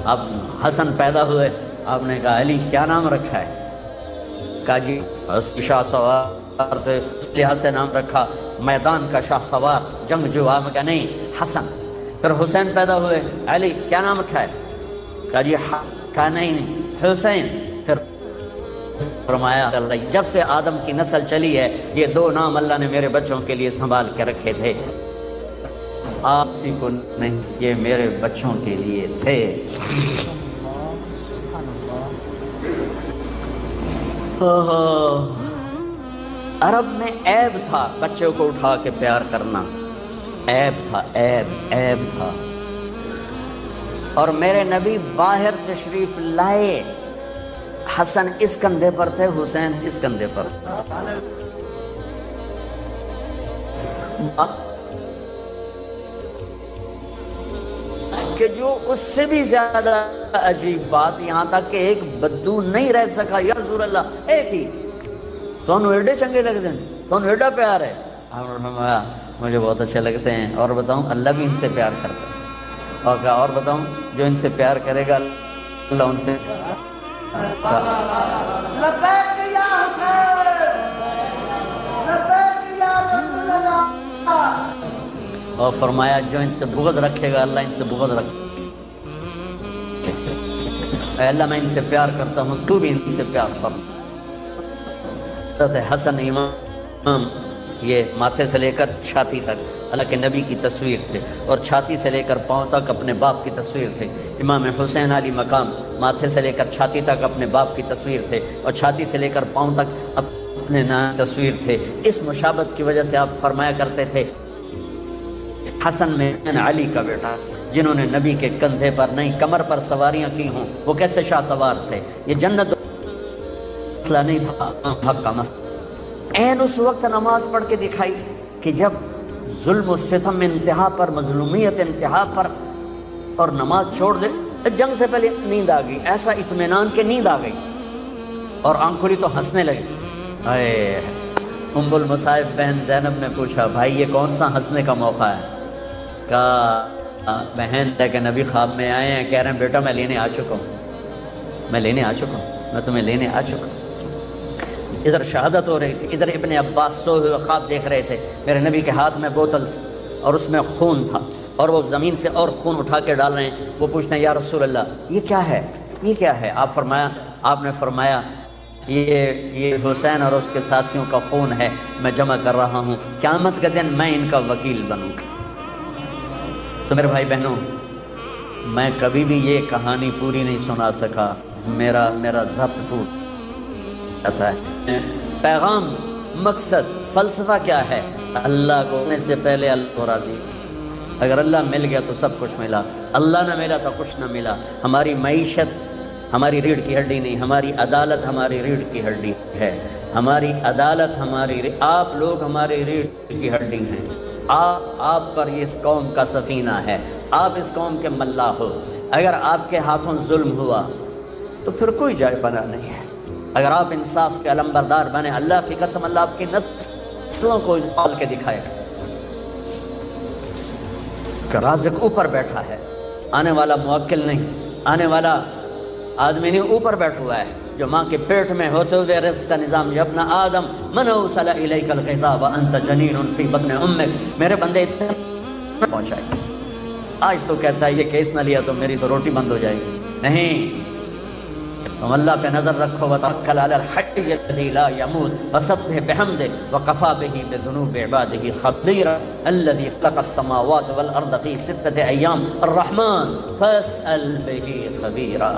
اب حسن پیدا ہوئے، آپ نے کہا علی کیا نام رکھا ہے؟ کہا جی اس کی شاہ سوار تھے، اس لحاظ سے نام رکھا، میدان کا شاہ سوار، جنگجو. آپ نے کہا نہیں حسن. پھر حسین پیدا ہوئے. علی کیا نام رکھا ہے؟ کہا جی کہا نہیں حسین. پھر فرمایا جب سے آدم کی نسل چلی ہے یہ دو نام اللہ نے میرے بچوں کے لیے سنبھال کے رکھے تھے, آپ سی کو نہیں, یہ میرے بچوں کے لیے تھے. عرب میں عیب تھا بچوں کو اٹھا کے پیار کرنا, عیب تھا, عیب تھا. اور میرے نبی باہر تشریف لائے, حسن اس کندھے پر تھے, حسین اس کندھے پر. کہ جو اس سے بھی زیادہ عجیب بات, یہاں تک کہ ایک بدو نہیں رہ سکا. یا رسول اللہ ایک ہی تو ایڈے چنگے لگتے ہیں, تو ایڈا پیار ہے. مجھے بہت اچھے لگتے ہیں, اور بتاؤں اللہ بھی ان سے پیار کرتا ہے. اور کہا اور بتاؤں جو ان سے پیار کرے گا اللہ ان سے. لبیک یا حسین, لبیک یا رسول اللہ. اور فرمایا جو ان سے بغض رکھے گا اللہ ان سے بغض رکھے. اے اللہ میں ان سے پیار کرتا ہوں, تو بھی ان سے پیار فرما. حسن امام یہ ماتھے سے لے کر چھاتی تک اللہ کے نبی کی تصویر تھے, اور چھاتی سے لے کر پاؤں تک اپنے باپ کی تصویر تھے. امام حسین علی مقام ماتھے سے لے کر چھاتی تک اپنے باپ کی تصویر تھے, اور چھاتی سے لے کر پاؤں تک اپنے نام کی تصویر تھے. اس مشابہت کی وجہ سے آپ فرمایا کرتے تھے حسن میں علی کا بیٹا, جنہوں نے نبی کے کندھے پر نہیں کمر پر سواریاں کی ہوں, وہ کیسے شاہ سوار تھے. یہ جنت مسئلہ نہیں تھا, حق کا مسئلہ. این اس وقت نماز پڑھ کے دکھائی کہ جب ظلم و ستم انتہا پر, مظلومیت انتہا پر, اور نماز چھوڑ دے. جنگ سے پہلے نیند آ گئی, ایسا اطمینان کہ نیند آ گئی, اور آنکھ کھلی تو ہنسنے لگی. اے ام المصائب بہن زینب نے پوچھا بھائی یہ کون سا ہنسنے کا موقع ہے؟ کہا بہن کہ نبی خواب میں آئے ہیں, کہہ رہے ہیں بیٹا میں لینے آ چکا ہوں, میں تمہیں لینے آ چکا ہوں. ادھر شہادت ہو رہی تھی, ادھر ابن عباس سوئے ہوئے خواب دیکھ رہے تھے. میرے نبی کے ہاتھ میں بوتل تھی اور اس میں خون تھا, اور وہ زمین سے اور خون اٹھا کے ڈال رہے ہیں. وہ پوچھتے ہیں یا رسول اللہ یہ کیا ہے, یہ کیا ہے؟ آپ نے فرمایا یہ حسین اور اس کے ساتھیوں کا خون ہے, میں جمع کر رہا ہوں, قیامت کے دن میں ان کا وکیل بنوں گا. تو میرے بھائی بہنوں, میں کبھی بھی یہ کہانی پوری نہیں سنا سکا, میرا ضبط ٹوٹ جاتا ہے. پیغام, مقصد, فلسفہ کیا ہے؟ اللہ کو ہونے سے پہلے اللہ کو راضی. اگر اللہ مل گیا تو سب کچھ ملا, اللہ نہ ملا تو کچھ نہ ملا. ہماری معیشت ہماری ریڑھ کی ہڈی نہیں, ہماری عدالت ہماری ریڑھ کی ہڈی ہے. ہماری عدالت آپ لوگ ہماری ریڑھ کی ہڈی ہیں. آپ پر اس قوم کا سفینہ ہے, آپ اس قوم کے ملا ہو. اگر آپ کے ہاتھوں ظلم ہوا تو پھر کوئی جائے بنا نہیں ہے. اگر آپ انصاف کے علمبردار بنے, اللہ کی قسم اللہ آپ کی نسلوں کو پال کے دکھائے کہ رازق اوپر بیٹھا ہے, آنے والا موکل نہیں, آنے والا آدمی نہیں, اوپر بیٹھا ہوا ہے جو ماں کے پیٹ میں ہوتے ہوئے رزق کا نظام. یا ابن آدم من اوصل الیک الغذاء وانت جنین فی بطن امک, میرے بندے اتنا پہنچائے. آج تو کہتا ہے یہ کیس نہ لیا تو میری تو روٹی بند ہو جائے گی. نہیں, تم اللہ پہ نظر رکھو. وتوکل علی الحی الذی لا یموت وسبح بحمدہ وکفی بہ بذنوب عبادہ خبیرا الذی خلق السماوات والارض فی ستۃ ایام الرحمن فاسأل بہ خبیرا.